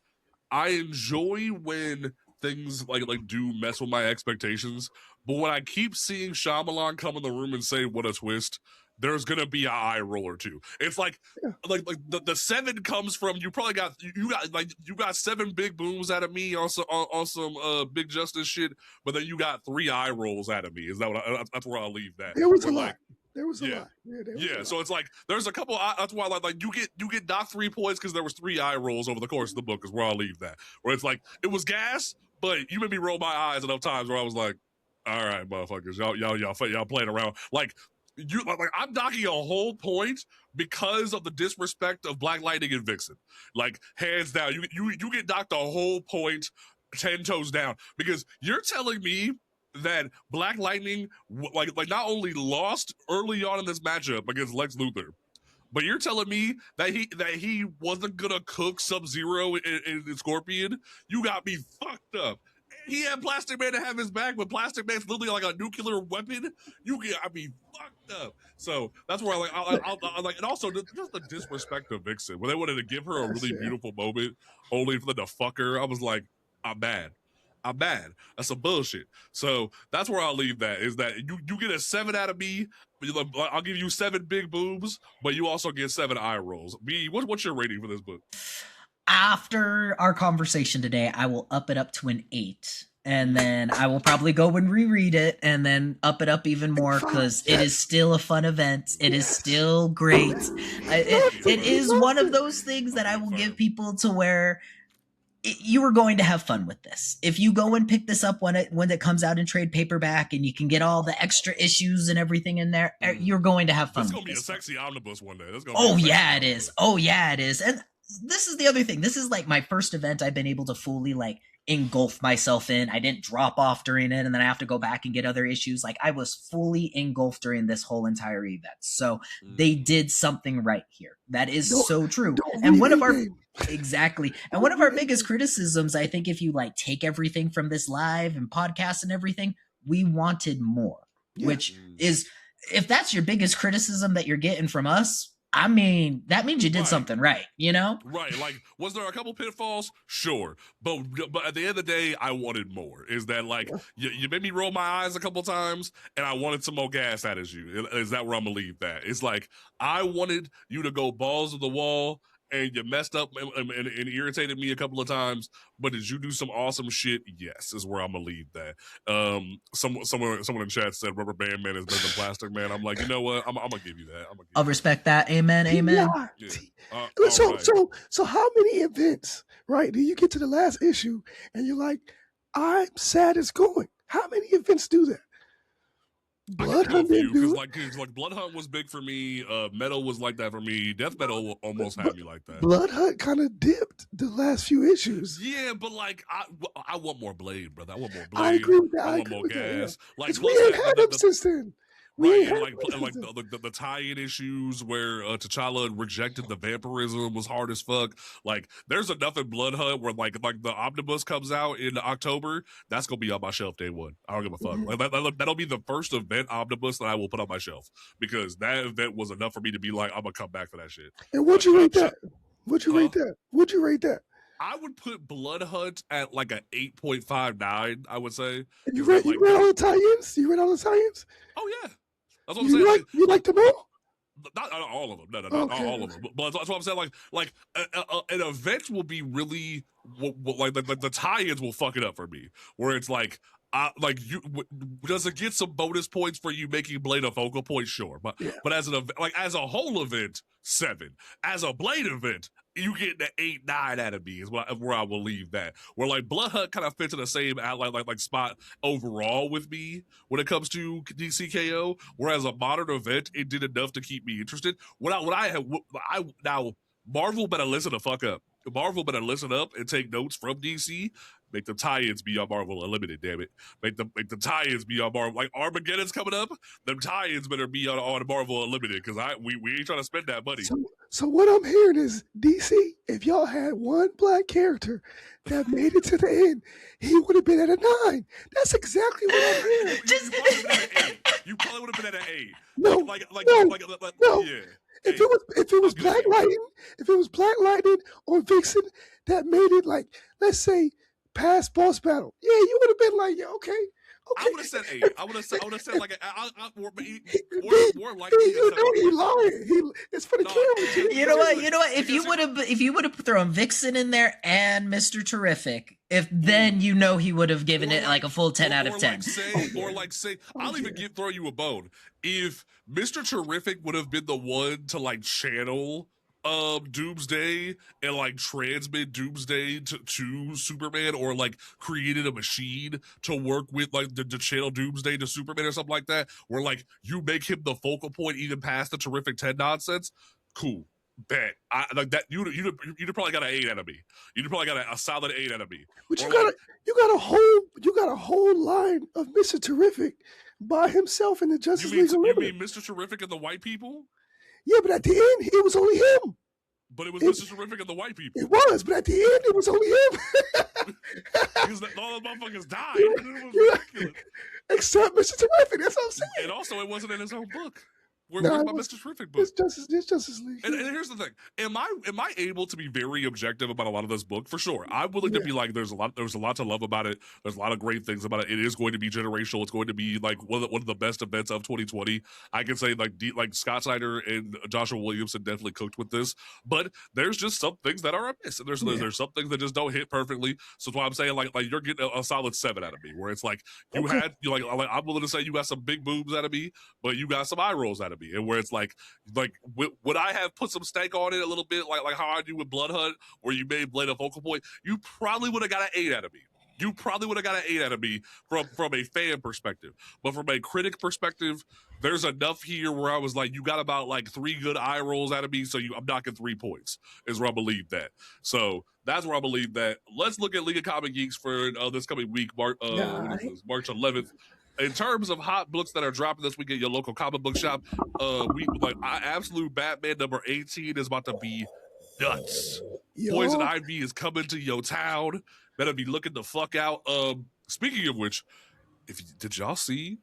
I enjoy when things like do mess with my expectations, but when I keep seeing Shyamalan come in the room and say what a twist, there's gonna be an eye roll or two. It's like the 7 comes from you got 7 big booms out of me on some big justice shit, but then you got 3 eye rolls out of me. Is that what that's where I'll leave that. There was a lot. There was a lot. Yeah, so it's like there's a couple. That's why like you get docked 3 points because there was 3 eye rolls over the course of the book. Is where I'll leave that. Where it's like it was gas, but you made me roll my eyes enough times where I was like, all right, motherfuckers, y'all playing around like. I'm docking a whole point because of the disrespect of Black Lightning and Vixen. Like hands down, you get docked a whole point, 10 toes down because you're telling me that Black Lightning like not only lost early on in this matchup against Lex Luthor, But you're telling me that he wasn't gonna cook Sub-Zero and Scorpion? You got me fucked up. He had Plastic Man to have his back, but Plastic Man's literally like a nuclear weapon. You got me fucked up. So that's where I like, and also just the disrespect of Vixen, where they wanted to give her a really beautiful moment, only for them to fuck her. I was like, I'm mad. I'm mad. That's some bullshit. So that's where I'll leave that. Is that you get a 7 out of me. I'll give you 7 big boobs, but you also get 7 eye rolls. B, what's your rating for this book? After our conversation today, I will up it up to an 8. And then I will probably go and reread it and then up it up even more because it is still a fun event. It is still great. It is one of those things that I will give people to where you are going to have fun with this. If you go and pick this up when it comes out in trade paperback and you can get all the extra issues and everything in there, you're going to have fun. It's going to be a sexy omnibus one day. It is. Oh, yeah, it is. And this is the other thing. This is like my first event I've been able to fully like engulf myself in. I didn't drop off during it and then I have to go back and get other issues. Like I was fully engulfed during this whole entire event. So they did something right here. That is so true. And one of our exactly. And one of our biggest criticisms, I think, if you like take everything from this live and podcast and everything, we wanted more, which is, if that's your biggest criticism that you're getting from us, I mean, that means you did something right, you know? Right. Like, was there a couple pitfalls? Sure. But at the end of the day, I wanted more. Is that like, you made me roll my eyes a couple times and I wanted some more gas out of you. Is that where I'm going to leave that? It's like, I wanted you to go balls to the wall and you messed up and irritated me a couple of times, but did you do some awesome shit? Yes, is where I'm gonna leave that. Someone in chat said Rubber Band Man is better than Plastic Man. I'm like, you know what? I'm gonna give you that. I'll respect that. Amen. Amen. Yeah. So how many events, right? Do you get to the last issue and you're like, I'm sad it's going? How many events do that? Blood Hunt, because like Blood Hunt was big for me. Metal was like that for me. Death Metal almost had me like that. Blood Hunt kind of dipped the last few issues. Yeah, but like I want more Blade, brother. I want more Blade. I agree with that. I want more gas. Yeah. Like we ain't had them since then. Right, and like the tie-in issues where T'Challa rejected the vampirism was hard as fuck. Like, there's enough in Blood Hunt where like the omnibus comes out in October. That's gonna be on my shelf day one. I don't give a fuck. Like that'll be the first event omnibus that I will put on my shelf because that event was enough for me to be like, I'm gonna come back for that shit. And what'd you rate that? What'd you rate that? I would put Blood Hunt at like an 8.59. I would say. You read all the tie-ins? You read all the tie-ins? Oh yeah. That's what I'm saying. You like them all? Not all of them. No, not all of them. But that's what I'm saying. Like an event will be really like the tie-ins will fuck it up for me. Where it's like, does it get some bonus points for you making Blade a focal point? Sure, but as as a whole event, 7. As a Blade event, you get the 8, 9 out of me is where I will leave that. Where like Blood Hunt kind of fits in the same like spot overall with me when it comes to DCKO. Whereas a modern event, it did enough to keep me interested. Now Marvel better listen the fuck up. Marvel better listen up and take notes from DC. Make the tie-ins be on Marvel Unlimited, damn it. Make the tie-ins be on Marvel. Like Armageddon's coming up, them tie-ins better be on Marvel Unlimited because we ain't trying to spend that money. So what I'm hearing is DC, if y'all had one black character that made it to the end, he would have been at a 9. That's exactly what I'm hearing. You probably would have been at an 8. No. Yeah. If it was Black Lightning or Vixen that made it, like, let's say past boss battle, yeah, you would have been like, yeah, okay. I would have said 8. I would have said like more like you know he lying. It's for the camera. You know what? If you would have thrown Vixen in there and Mr. Terrific, then you know he would have given it like a full 10 out of 10. I'll even throw you a bone. If Mr. Terrific would have been the one to like channel Doomsday and like transmit Doomsday to Superman, or like created a machine to work with like the channel Doomsday to Superman or something like that, where like you make him the focal point even past the Terrific 10 nonsense, cool. Bet I like that. You'd probably got an 8 out of me. You'd probably got a solid 8 out of me. But you got a whole line of Mr. Terrific by himself in the Justice League. You mean Mr. Terrific and the white people? Yeah, but at the end, it was only him. But it was Mr. Terrific and the white people. It was, but at the end, it was only him. Because all the motherfuckers died. It was ridiculous. Except Mr. Terrific. That's what I'm saying. And also, it wasn't in his own book. Where's my Mr. Terrific book? It's Justice League. And here's the thing: am I able to be very objective about a lot of this book? For sure, I'm willing to be like, there's a lot to love about it. There's a lot of great things about it. It is going to be generational. It's going to be like one of the best events of 2020. I can say like Scott Snyder and Joshua Williamson definitely cooked with this, but there's just some things that are amiss. And there's some things that just don't hit perfectly. So that's why I'm saying like you're getting a solid 7 out of me. Where it's like I'm willing to say you got some big boobs out of me, but you got some Eyerolls out of me, and where it's like would I have put some stank on it a little bit, like how I do with Blood Hunt, where you made Blade a focal point? You probably would have got an 8 out of me. You probably would have got an 8 out of me from a fan perspective. But from a critic perspective, there's enough here where I was like, you got about like 3 good eye rolls out of me, so I'm knocking 3 points, is where I believe that. So that's where I believe that. Let's look at League of Comic Geeks for this coming week, March 11th. In terms of hot books that are dropping this week at your local comic book shop, Absolute Batman number 18 is about to be nuts. Poison Ivy is coming to your town. Better be looking the fuck out. Speaking of which, did y'all see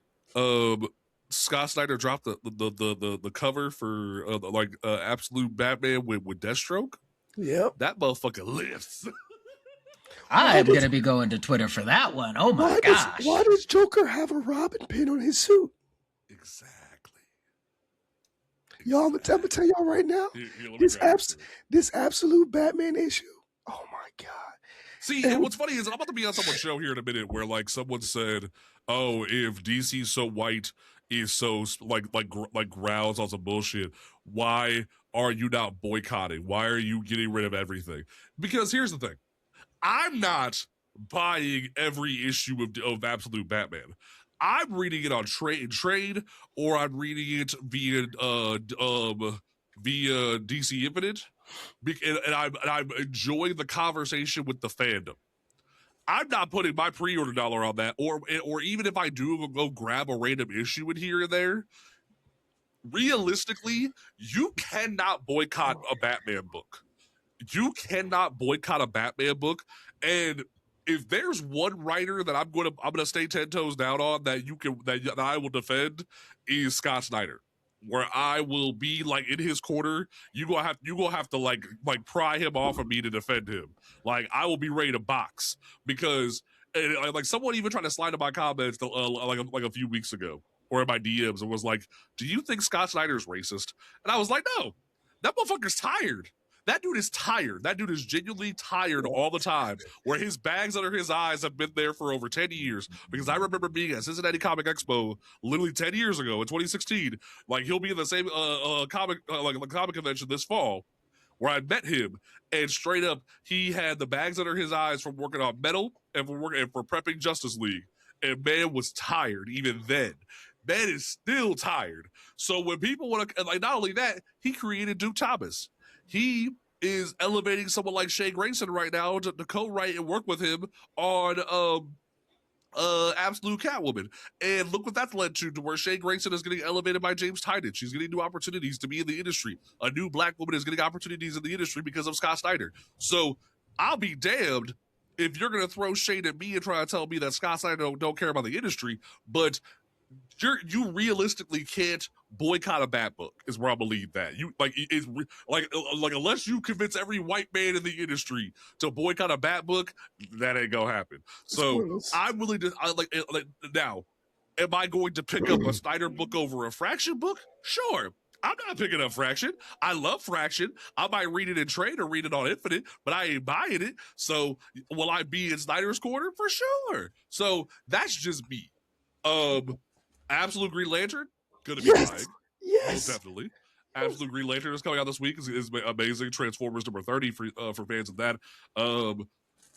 Scott Snyder dropped the cover for Absolute Batman with Deathstroke? Yep. That motherfucker lives. I'm going to be going to Twitter for that one. Oh my gosh. Why does Joker have a Robin pin on his suit? Exactly. Y'all, I'm going to tell y'all right now, this Absolute Batman issue, oh my God. See, and what's funny is I'm about to be on someone's show here in a minute where like someone said, oh, if DC's so white is so like growls on some bullshit, why are you not boycotting? Why are you getting rid of everything? Because here's the thing. I'm not buying every issue of Absolute Batman. I'm reading it on trade, or I'm reading it via DC Infinite, and I'm enjoying the conversation with the fandom. I'm not putting my pre-order dollar on that, or even if I do go grab a random issue in here and there. Realistically, you cannot boycott a Batman book. You cannot boycott a Batman book, and if there's one writer that I'm gonna stay 10 toes down on that I will defend, is Scott Snyder, where I will be like in his corner. You gonna have to like pry him off of me to defend him. Like I will be ready to box, because like someone even tried to slide in my comments like a few weeks ago or in my DMs and was like, "Do you think Scott Snyder's racist?" And I was like, "No, that motherfucker's tired." That dude is tired. That dude is genuinely tired all the time, where his bags under his eyes have been there for over 10 years. Because I remember being at Cincinnati Comic Expo literally 10 years ago in 2016. Like, he'll be in the same comic convention this fall, where I met him, and straight up, he had the bags under his eyes from working on Metal and for prepping Justice League. And man was tired even then. Man is still tired. So when people want to, like, not only that, he created Duke Thomas. He is elevating someone like Shane Grayson right now to co-write and work with him on Absolute Catwoman. And look what that's led to where Shane Grayson is getting elevated by James Tynion. She's getting new opportunities to be in the industry. A new black woman is getting opportunities in the industry because of Scott Snyder. So I'll be damned if you're going to throw shade at me and try to tell me that Scott Snyder don't care about the industry, but you realistically can't boycott a Bat book, is where I believe that. You like unless you convince every white man in the industry to boycott a Bat book, that ain't gonna happen. So I'm willing to now. Am I going to pick up a Snyder book over a Fraction book? Sure. I'm not picking up Fraction. I love Fraction. I might read it in trade or read it on Infinite, but I ain't buying it. So will I be in Snyder's corner? For sure. So that's just me. Absolute Green Lantern, gonna be buying. Yes, most definitely. Absolute Green Lantern is coming out this week. is amazing. Transformers number 30 for fans of that.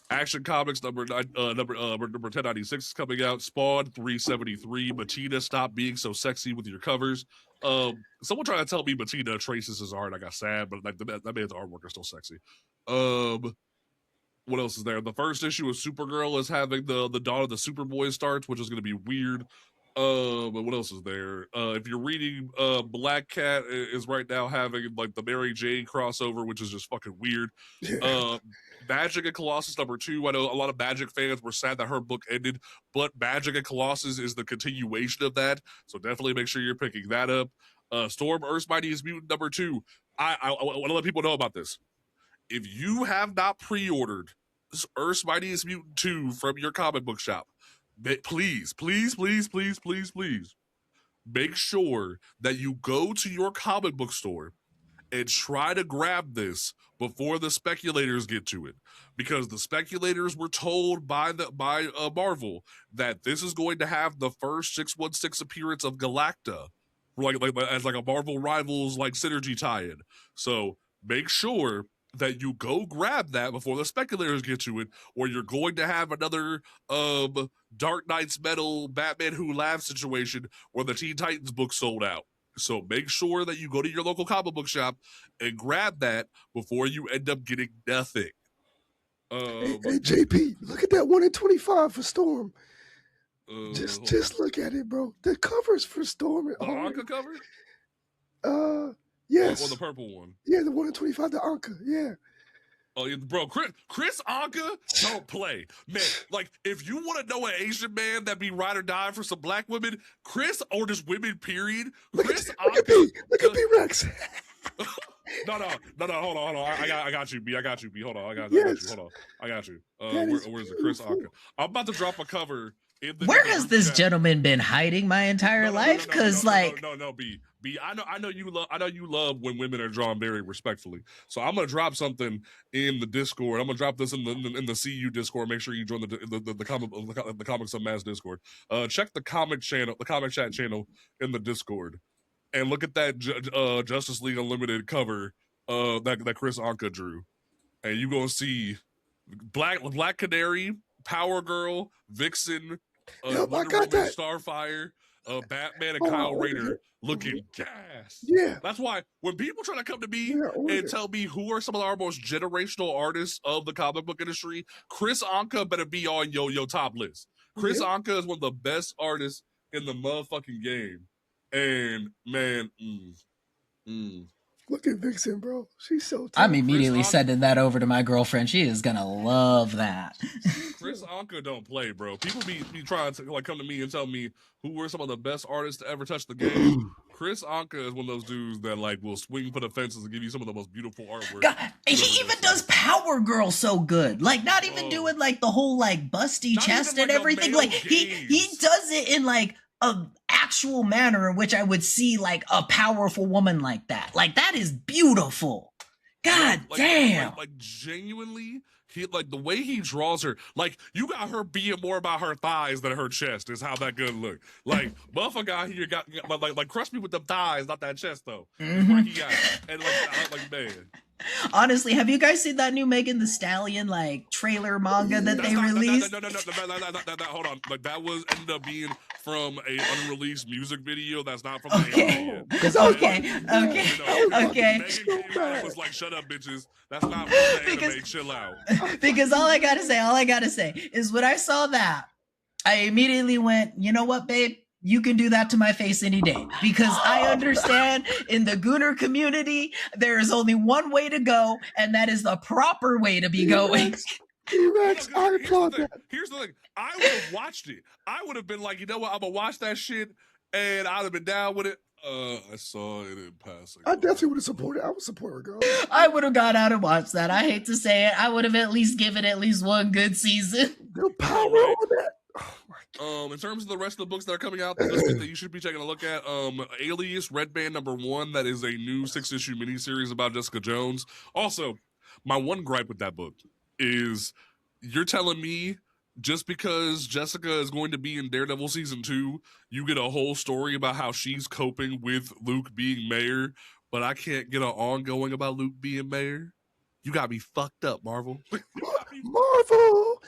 Action Comics number 1096 is coming out. Spawn 373. Matina, stop being so sexy with your covers. Someone tried to tell me Matina traces his art. I got sad, but like that man's artwork is still sexy. What else is there? The first issue of Supergirl is having the Dawn of the Superboy starts, which is going to be weird. But what else is there? If you're reading, Black Cat is right now having like the Mary Jane crossover, which is just fucking weird. Yeah. Magic and Colossus #2. I know a lot of Magic fans were sad that her book ended, but Magic and Colossus is the continuation of that. So definitely make sure you're picking that up. Storm Earth's Mightiest Mutant #2. I want to let people know about this. If you have not pre-ordered Earth's Mightiest Mutant 2 from your comic book shop, please make sure that you go to your comic book store and try to grab this before the speculators get to it, because the speculators were told by Marvel that this is going to have the first 616 appearance of Galacta, as like a Marvel Rivals like synergy tie-in. So make sure that you go grab that before the speculators get to it, or you're going to have another Dark Knight's Metal Batman Who Laughs situation where the Teen Titans book sold out. So make sure that you go to your local comic book shop and grab that before you end up getting nothing. Hey, JP, look at that 1 in 25 for Storm. Just look at it, bro. The covers for Storm. The Anka cover? Yes. Or the purple one? Yeah, the 1 in 25, the Anka. Yeah. Oh, yeah, bro, Chris Anka don't play. Man, like, if you want to know an Asian man that be ride or die for some black women, Chris, or just women, period, Chris Anka. Look at B-Rex. No, hold on. I got you, B. Hold on, I got you. Where's it? Chris Anka. I'm about to drop a cover. Where has this gentleman been hiding my entire life? Because no, B. I know you love when women are drawn very respectfully. So I'm gonna drop something in the Discord. I'm gonna drop this in the CU Discord. Make sure you join the Comics Unmasked Discord. Check the comic chat channel in the Discord, and look at that Justice League Unlimited cover that Chris Anka drew, and you gonna see Black Canary, Power Girl, Vixen, Wonder Woman, Starfire, Batman, and Kyle Rayner looking gas. Yeah. That's why when people try to come to me and tell me who are some of our most generational artists of the comic book industry, Chris Anka better be on your top list. Chris Anka is one of the best artists in the motherfucking game. And man, look at Vixen, bro. She's so tough. I'm immediately sending that over to my girlfriend. She is gonna love that. Chris Anka don't play, bro. People be trying to like come to me and tell me who were some of the best artists to ever touch the game. Chris Anka is one of those dudes that like will swing for the fences and give you some of the most beautiful artwork. God, he even does Power Girl so good. Like not even doing like the whole like busty chest and everything. Like he does it in like a actual manner in which I would see like a powerful woman like that. Like that is beautiful. God damn. Like genuinely, he like the way he draws her. Like you got her being more about her thighs than her chest. Is how that good look. Like motherfucker out here got like crush me with the thighs, not that chest though. Where he got and like man. Honestly, have you guys seen that new Megan Thee Stallion like trailer manga that they released? No, hold on. Like that was ended up being from a unreleased music video. That's not from the anime yet. Okay. Megan came out and was like, "Shut up, bitches." That's not from the anime. Chill out. Because all I gotta say is when I saw that, I immediately went, you know what, babe? You can do that to my face any day, because I understand in the Gooner community, there is only one way to go, and that is the proper way to be going. T-Rex, I applaud that. Here's the thing. I would have watched it. I would have been like, you know what? I'm going to watch that shit, and I'd have been down with it. I saw it in passing. I definitely would have supported. I would support her, girl. I would have gone out and watched that. I hate to say it. I would have at least given at least one good season. The power on that. In terms of the rest of the books that are coming out this week that you should be taking a look at, Alias Red Band #1, that is a new 6-issue miniseries about Jessica Jones. Also, my one gripe with that book is you're telling me just because Jessica is going to be in Daredevil season 2, you get a whole story about how she's coping with Luke being mayor, but I can't get an ongoing about Luke being mayor? You got me fucked up, Marvel. Marvel.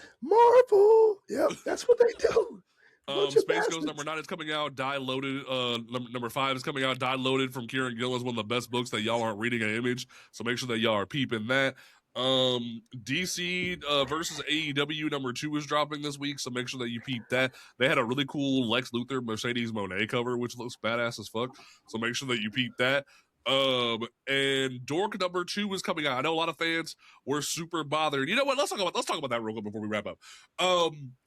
Yep, that's what they do. Space Ghost #9 is coming out. Die Loaded. Number 5 is coming out. Die Loaded from Kieran Gillen is one of the best books that y'all aren't reading at Image. So make sure that y'all are peeping that. DC versus AEW #2 is dropping this week, so make sure that you peep that. They had a really cool Lex Luthor Mercedes Moné cover, which looks badass as fuck. So make sure that you peep that. And Dork #2 is coming out. I know a lot of fans were super bothered. You know what? Let's talk about that real quick before we wrap up.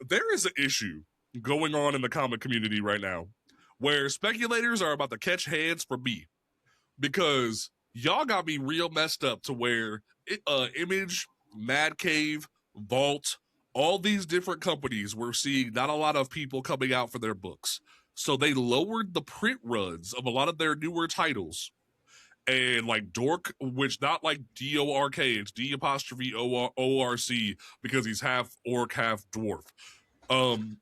There is an issue going on in the comic community right now where speculators are about to catch hands for me because y'all got me real messed up to where Image, Mad Cave, Vault, all these different companies were seeing not a lot of people coming out for their books. So they lowered the print runs of a lot of their newer titles. And like Dork, which not like D-O-R-K, it's D''O-R-C because he's half orc, half dwarf.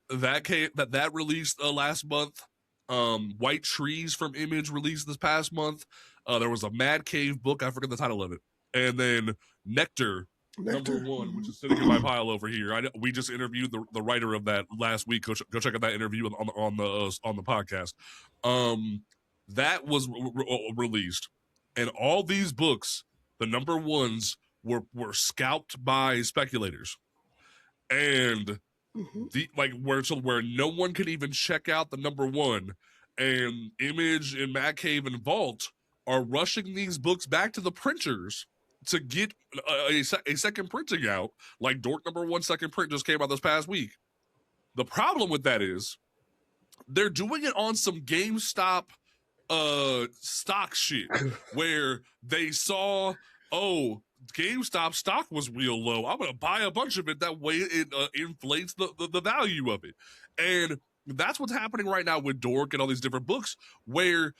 That released last month. White Trees from Image released this past month. There was a Mad Cave book, I forget the title of it, and then Nectar. #1, which is sitting in my pile over here. We just interviewed the writer of that last week. Go check out that interview on the podcast. That was released, and all these books, the #1s were scalped by speculators, and where no one could even check out the #1, and Image and Mad Cave and Vault are rushing these books back to the printers to get a second printing out. Like Dork #1 second print just came out this past week. The problem with that is they're doing it on some GameStop stock shit where they saw, GameStop stock was real low. I'm gonna buy a bunch of it. That way it inflates the value of it. And that's what's happening right now with Dork and all these different books where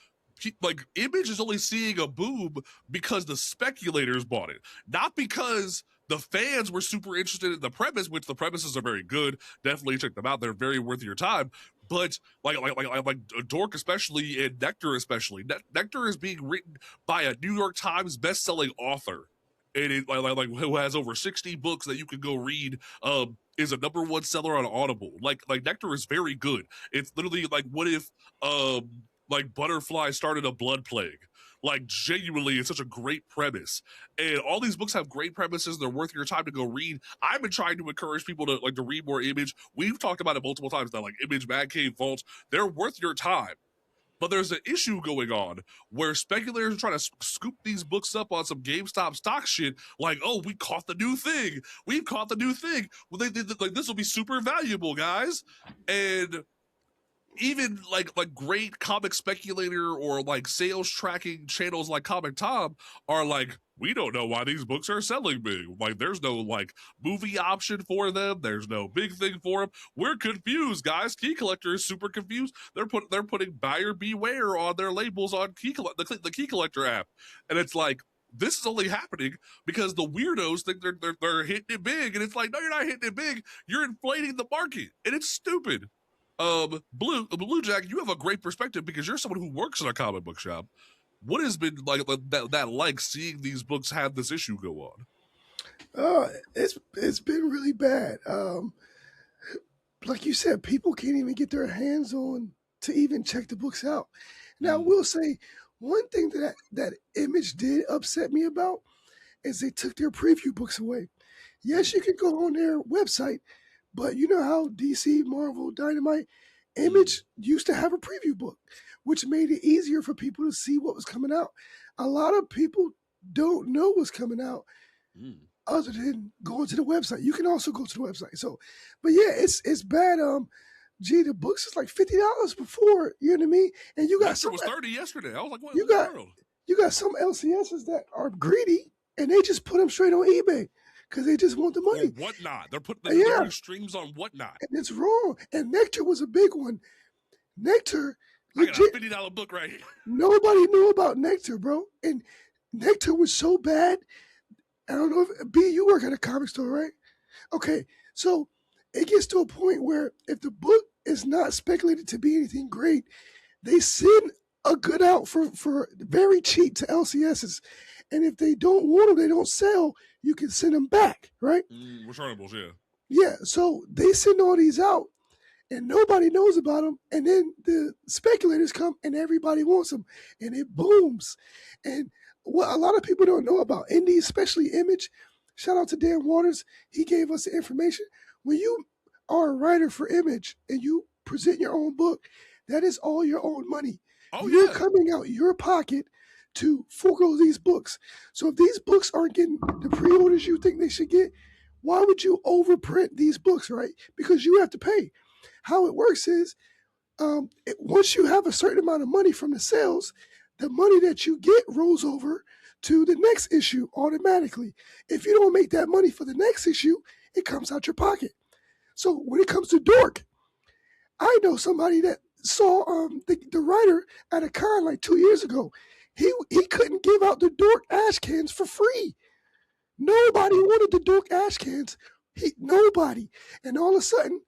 like Image is only seeing a boom because the speculators bought it, not because the fans were super interested in the premise, which the premises are very good. Definitely check them out. They're very worth your time. But like Dork especially and Nectar especially, Nectar is being written by a New York Times best-selling author, and it who has over 60 books that you can go read. Is a #1 seller on Audible. Like Nectar is very good. It's literally like, what if like Butterfly started a blood plague? Like genuinely, it's such a great premise, and all these books have great premises. They're worth your time to go read. I've been trying to encourage people to read more Image. We've talked about it multiple times now, like Image, Mad Cave, Vault. They're worth your time. But there's an issue going on where speculators are trying to scoop these books up on some GameStop stock shit. Like, we caught the new thing. We've caught the new thing. Well, they did like, this will be super valuable, guys. And even like great comic speculator or like sales tracking channels like Comic Tom are like, we don't know why these books are selling big. Like, there's no like movie option for them. There's no big thing for them. We're confused, guys. Key Collector is super confused. They're putting buyer beware on their labels on the Key Collector app, and it's like, this is only happening because the weirdos think they're hitting it big, and it's like, no, you're not hitting it big. You're inflating the market, and it's stupid. Blue Jack, you have a great perspective because you're someone who works in a comic book shop. What has been like that like seeing these books have this issue go on? It's been really bad. Like you said, people can't even get their hands on to even check the books out. Now, I will say one thing that Image did upset me about is they took their preview books away. Yes, you can go on their website, but you know how DC, Marvel, Dynamite, Image used to have a preview book, which made it easier for people to see what was coming out. A lot of people don't know what's coming out other than going to the website. You can also go to the website. So, but yeah, it's bad. The books is like $50 before, you know what I mean? And you got some. It was 30 yesterday. I was like, what? You got some LCSs that are greedy and they just put them straight on eBay because they just want the money. Or Whatnot. They're putting streams on Whatnot. And it's wrong. And Nectar was a big one. Nectar, I got a $50 book right here. Nobody knew about Nectar, bro. And Nectar was so bad. I don't know if B, you work at a comic store, right? Okay, so it gets to a point where if the book is not speculated to be anything great, they send a good out for very cheap to LCSs. And if they don't want them, they don't sell, you can send them back, right? Returnables, yeah. Yeah, so they send all these out and nobody knows about them. And then the speculators come and everybody wants them and it booms. And what a lot of people don't know about indies, especially Image, Shout out to Dan Waters. He gave us the information. When you are a writer for Image and you present your own book, that is all your own money. You're coming out your pocket to forego these books. So if these books aren't getting the pre-orders you think they should get, why would you overprint these books, right? Because you have to pay. How it works is, once you have a certain amount of money from the sales, the money that you get rolls over to the next issue automatically. If you don't make that money for the next issue, it comes out your pocket. So when it comes to Dork, I know somebody that saw the writer at a con like 2 years ago. He couldn't give out the Dork ash cans for free. Nobody wanted the Dork ash cans. Nobody. And all of a sudden,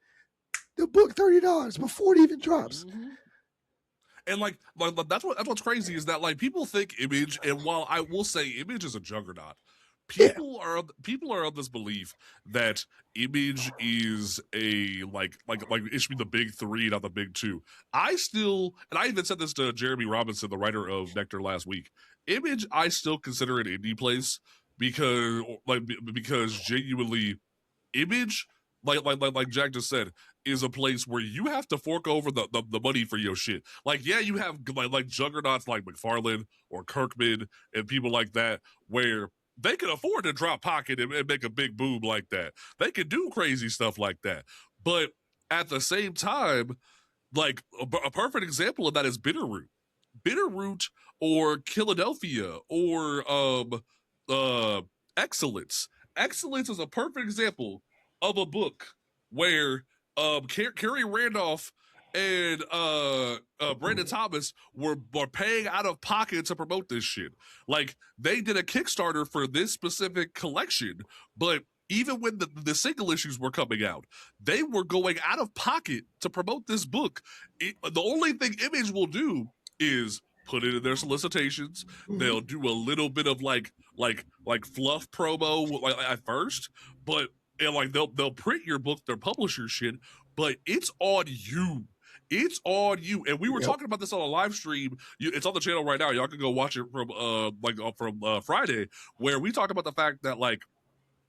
the book $30 before it even drops. Mm-hmm. And like that's what's crazy is that like people think Image, and while I will say Image is a juggernaut, people are of this belief that Image is a like it should be the big three, not the big two. I even said this to Jeremy Robinson, the writer of Nectar, last week. Image, I still consider an indie place because genuinely, Image, like Jack just said, is a place where you have to fork over the money for your shit. Like, yeah, you have like juggernauts like McFarlane or Kirkman and people like that where they can afford to drop pocket and make a big boom like that. They can do crazy stuff like that. But at the same time, like a perfect example of that is Bitterroot. Bitterroot or Philadelphia or Excellence. Excellence is a perfect example of a book where Kerry Randolph and Brandon Thomas were paying out of pocket to promote this shit. Like, they did a Kickstarter for this specific collection, but even when the single issues were coming out, they were going out of pocket to promote this book. The only thing Image will do is put it in their solicitations. Mm-hmm. They'll do a little bit of like fluff promo at first, but like they'll print your book, they'll publish your shit, but it's on you. It's on you. And we were talking about this on a live stream. It's on the channel right now. Y'all can go watch it from Friday, where we talked about the fact that like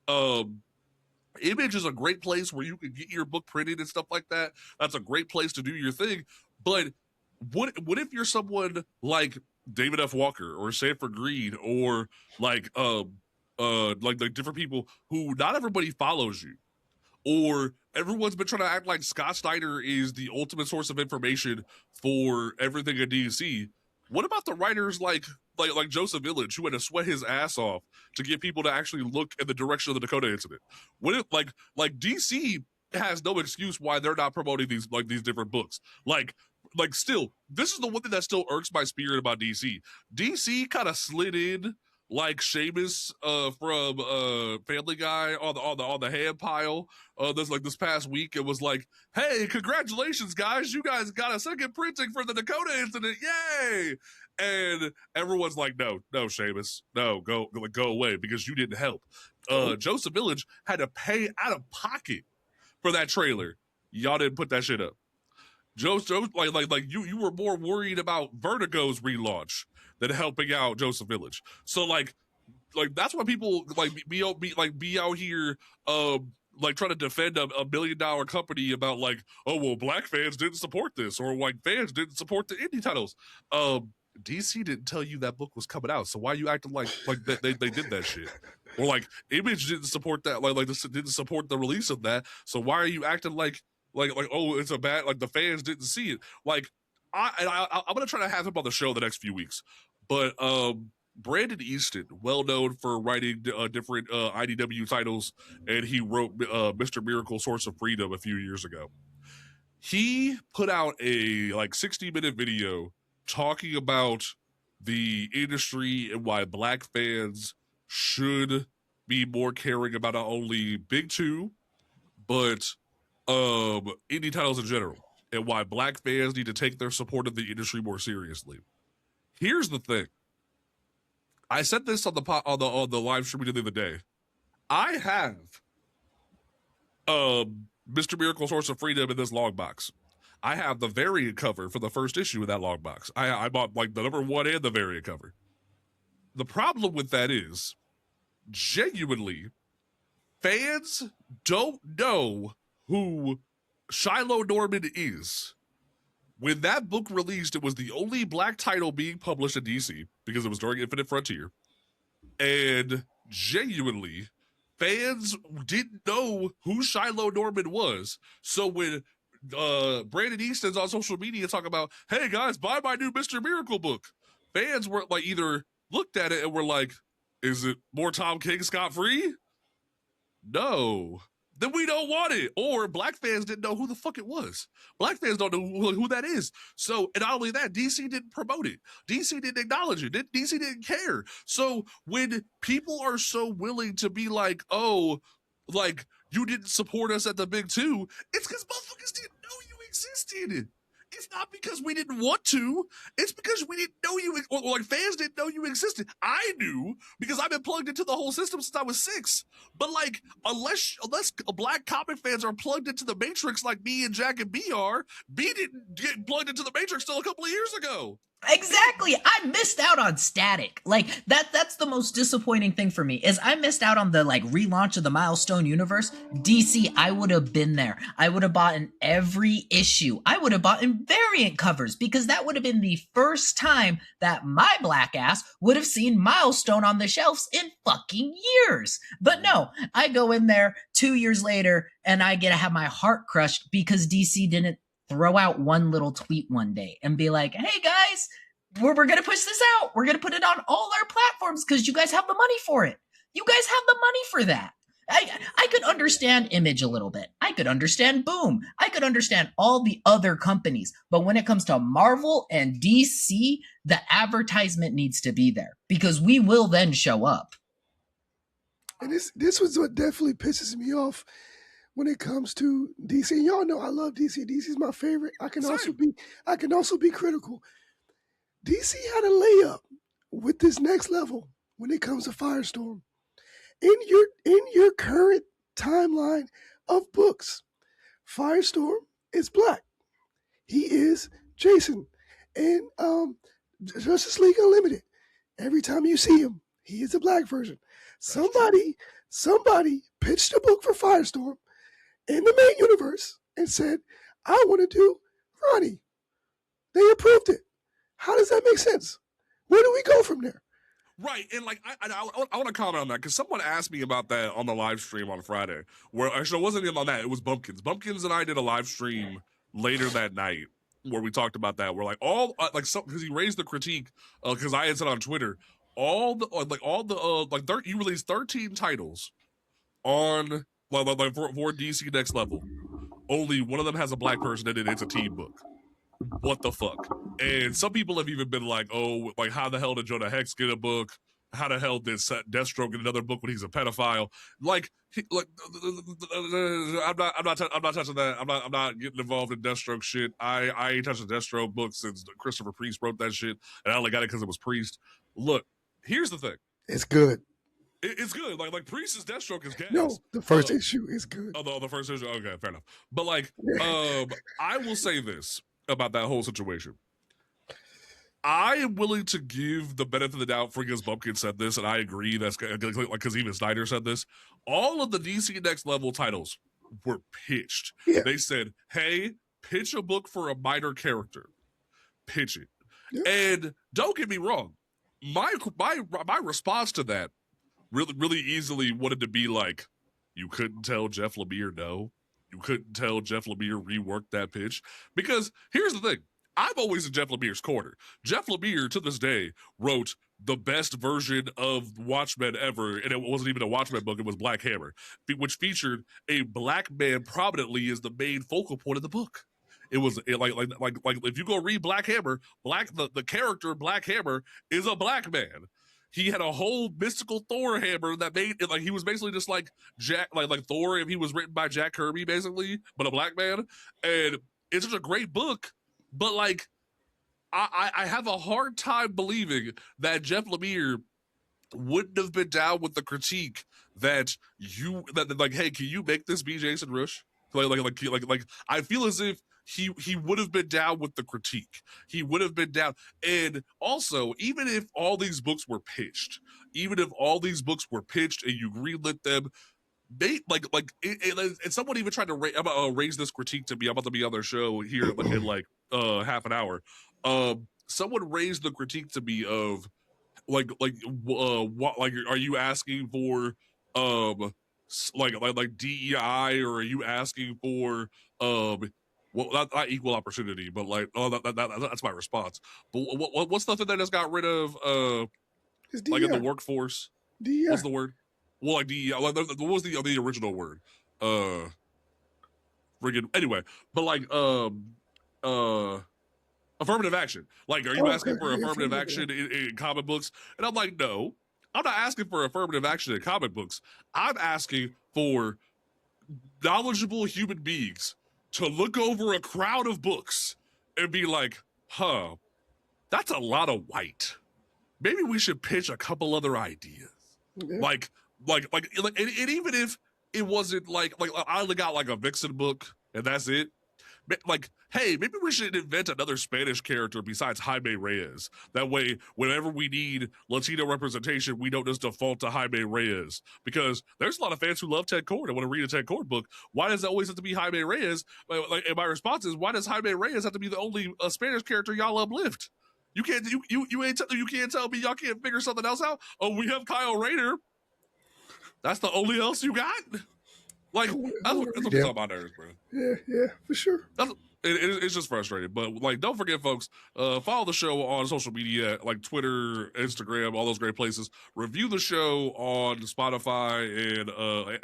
Image is a great place where you can get your book printed and stuff like that. That's a great place to do your thing. But what if you're someone like David F. Walker or Sanford Green or like different people who not everybody follows you, or everyone's been trying to act like Scott Snyder is the ultimate source of information for everything in DC. What about the writers like Joseph Village, who had to sweat his ass off to get people to actually look in the direction of the Dakota incident? What if like DC has no excuse why they're not promoting these different books? Like still, this is the one thing that still irks my spirit about DC. DC kind of slid in like Seamus from Family Guy on the hand pile. This past week, it was like, hey, congratulations, guys! You guys got a second printing for the Dakota incident, yay! And everyone's like, no, Seamus, no, go away because you didn't help. Joseph Village had to pay out of pocket for that trailer. Y'all didn't put that shit up. Joe, you were more worried about Vertigo's relaunch than helping out Joseph Village. So like that's why people be out here trying to defend a $1 billion company about like, oh well, black fans didn't support this, or white fans didn't support the indie titles. DC didn't tell you that book was coming out, so why are you acting like they did that shit? Or like Image didn't support that, didn't support the release of that, so why are you acting like oh, it's a bad, like the fans didn't see it? Like I'm gonna try to have him on the show the next few weeks, but Brandon Easton, well known for writing different IDW titles, and he wrote Mr. Miracle: Source of Freedom a few years ago. He put out a 60-minute video talking about the industry and why black fans should be more caring about not only Big Two, but indie titles in general, and why black fans need to take their support of the industry more seriously. Here's the thing. I said this on the live stream the other day. I have Mr. Miracle: Source of Freedom in this long box. I have the variant cover for the first issue of that long box. I bought the number 1 and the variant cover. The problem with that is, genuinely, Fans don't know who Shiloh Norman is. When that book released, it was the only black title being published in DC because it was during Infinite Frontier. And genuinely, fans didn't know who Shiloh Norman was. So when Brandon Easton's on social media talking about, hey guys, buy my new Mr. Miracle book, fans were like, either looked at it and were like, is it more Tom King scot-free? No. Then we don't want it. Or black fans didn't know who the fuck it was. Black fans don't know who that is. So, and not only that, DC didn't promote it. DC didn't acknowledge it. DC didn't care. So when people are so willing to be like, oh, like, you didn't support us at the big two, it's because motherfuckers didn't know you existed. It's not because we didn't want to. It's because we didn't know you, or like fans didn't know you existed. I knew because I've been plugged into the whole system since I was 6. But like, unless black comic fans are plugged into the Matrix like me and Jack and B are, B didn't get plugged into the Matrix till a couple of years ago. Exactly. I missed out on Static. Like that's the most disappointing thing for me is I missed out on the like relaunch of the Milestone universe. DC, I would have been there. I would have bought in every issue. I would have bought in variant covers because that would have been the first time that my black ass would have seen Milestone on the shelves in fucking years. But no, I go in there 2 years later and I get to have my heart crushed because DC didn't throw out one little tweet one day and be like, hey guys, we're going to push this out. We're going to put it on all our platforms because you guys have the money for it. You guys have the money for that. I could understand Image a little bit. I could understand Boom. I could understand all the other companies. But when it comes to Marvel and DC, the advertisement needs to be there because we will then show up. And this was what definitely pisses me off when it comes to DC. And y'all know I love DC. DC is my favorite. I can also be critical. DC had a layup with this next level when it comes to Firestorm. In your current timeline of books, Firestorm is black. He is Jason. And Justice League Unlimited. Every time you see him, he is a black version. Somebody pitched a book for Firestorm in the main universe and said, I want to do Ronnie. They approved it. How does that make sense? Where do we go from there? Right, and like I want to comment on that because someone asked me about that on the live stream on Friday. Where actually it wasn't even on that; it was Bumpkins. Bumpkins and I did a live stream later that night where we talked about that. We're like because he raised the critique because I had said on Twitter you released 13 titles on for DC Next Level. Only one of them has a black person in it. It's a teen book. What the fuck? And some people have even been like, oh, like how the hell did Jonah Hex get a book? How the hell did Deathstroke get another book when he's a pedophile? I'm not touching that. I'm not getting involved in Deathstroke shit. I ain't touching Deathstroke books since Christopher Priest wrote that shit, and I only got it because it was Priest. Look, here's the thing. It's good. It's good. Like Priest's Deathstroke is gas. No, the first issue is good. Oh, the first issue. Okay, fair enough. But I will say this about that whole situation. I am willing to give the benefit of the doubt for because Bumpkin said this, and I agree. That's like because even Snyder said this. All of the DC Next Level titles were pitched. Yeah. They said, "Hey, pitch a book for a minor character. Pitch it." Yeah. And don't get me wrong, my response to that really easily wanted to be like, "You couldn't tell Jeff Lemire no." You couldn't tell Jeff Lemire reworked that pitch. Because here's the thing. I'm always in Jeff Lemire's corner. Jeff Lemire, to this day, wrote the best version of Watchmen ever, and it wasn't even a Watchmen book, it was Black Hammer, which featured a black man prominently as the main focal point of the book. It was like if you go read Black Hammer, the character Black Hammer is a black man. He had a whole mystical Thor hammer that made it like he was basically just like Jack, like Thor if he was written by Jack Kirby, basically, but a black man. And it's just a great book, but like I have a hard time believing that Jeff Lemire wouldn't have been down with the critique that like, hey, can you make this be Jason Rush? Like I feel as if he would have been down with the critique. He would have been down. And also, even if all these books were pitched and you greenlit them, they and someone even tried to raise this critique to me. I'm about to be on their show here in like half an hour. Someone raised the critique to me of what are you asking for like DEI, or are you asking for well, not equal opportunity, but like that's my response. But what's the thing that just got rid of like in the workforce? DEI. What's the word? Well, like DEI. What was the original word? Anyway, but like affirmative action. Like, are you asking for affirmative action in comic books? And I'm like, no, I'm not asking for affirmative action in comic books. I'm asking for knowledgeable human beings to look over a crowd of books and be like, huh, that's a lot of white. Maybe we should pitch a couple other ideas. Yeah. Like, and even if it wasn't like I only got like a Vixen book and that's it. Like, hey, maybe we should invent another Spanish character besides Jaime Reyes. That way, whenever we need Latino representation, we don't just default to Jaime Reyes. Because there's a lot of fans who love Ted Kord and want to read a Ted Kord book. Why does it always have to be Jaime Reyes? And my response is, why does Jaime Reyes have to be the only Spanish character y'all uplift? You can't you can't tell me y'all can't figure something else out. Oh, we have Kyle Rayner. That's the only else you got. Like, that's what's on my nerves, bro. Yeah, for sure. It's just frustrating. But, like, don't forget, folks, follow the show on social media, like Twitter, Instagram, all those great places. Review the show on Spotify and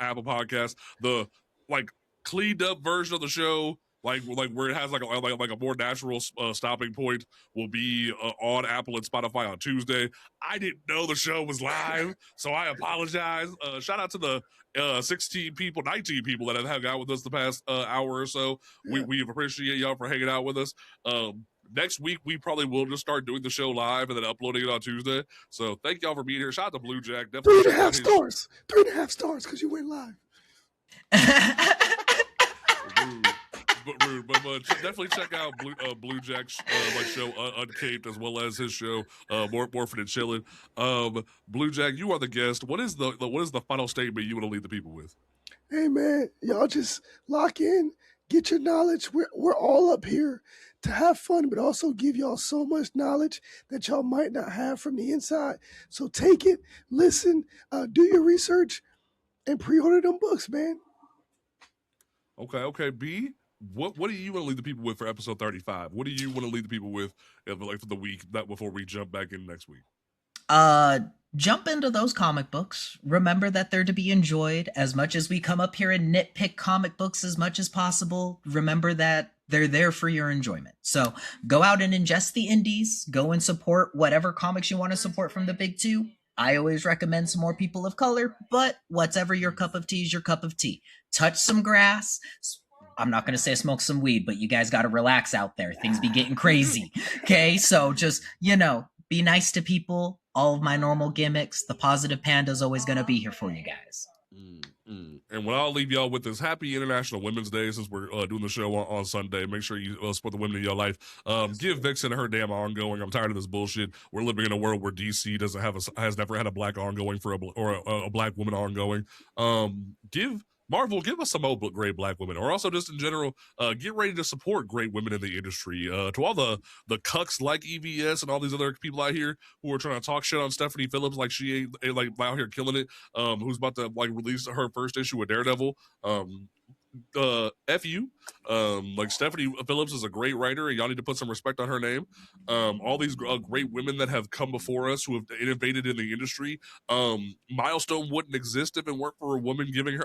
Apple Podcasts. The, like, cleaned up version of the show, like where it has like a more natural stopping point, will be on Apple and Spotify on Tuesday. I didn't know the show was live, so I apologize. Shout out to the 19 people that have hung out with us the past hour or so. Yeah. We appreciate y'all for hanging out with us. Next week, we probably will just start doing the show live and then uploading it on Tuesday. So thank y'all for being here. Shout out to Blue Jack. Definitely 3.5 stars. 3.5 stars because you went live. Rude, but definitely check out Blue Jack's show Uncaped, as well as his show Morphin' and Chillin'. Blue Jack, you are the guest. What is the final statement you want to leave the people with? Hey man, y'all just lock in, get your knowledge. We're all up here to have fun, but also give y'all so much knowledge that y'all might not have from the inside. So take it, listen, do your research, and pre-order them books, man. Okay, B. What do you want to leave the people with for episode 35? What do you want to leave the people with for the week before we jump back in next week? Jump into those comic books. Remember that they're to be enjoyed. As much as we come up here and nitpick comic books as much as possible, remember that they're there for your enjoyment. So go out and ingest the indies. Go and support whatever comics you want to support from the big two. I always recommend some more people of color, but whatever your cup of tea is your cup of tea. Touch some grass. I'm not going to say smoke some weed, but you guys got to relax out there. Things be getting crazy. Okay. So just, be nice to people. All of my normal gimmicks. The Positive Panda is always going to be here for you guys. And what I'll leave y'all with is happy International Women's Day, since we're doing the show on Sunday. Make sure you support the women in your life. Give Vixen her damn ongoing. I'm tired of this bullshit. We're living in a world where DC has never had a black ongoing for a black woman ongoing. Marvel, give us some old great black women, or also just in general, get ready to support great women in the industry. To all the cucks like EVS and all these other people out here who are trying to talk shit on Stephanie Phillips like she ain't like out here killing it, who's about to like release her first issue of Daredevil. F you. Like Stephanie Phillips is a great writer, and y'all need to put some respect on her name. All these great women that have come before us who have innovated in the industry. Milestone wouldn't exist if it weren't for a woman giving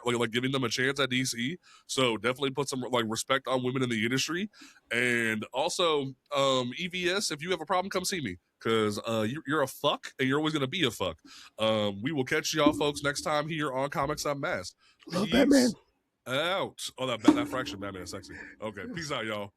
them a chance at DC. So definitely put some respect on women in the industry. And also, EVS, if you have a problem, come see me, because you're a fuck and you're always gonna be a fuck. We will catch y'all folks next time here on Comics Unmasked. Love Batman. Out. Oh, that fraction Batman is sexy. Okay, peace out, y'all.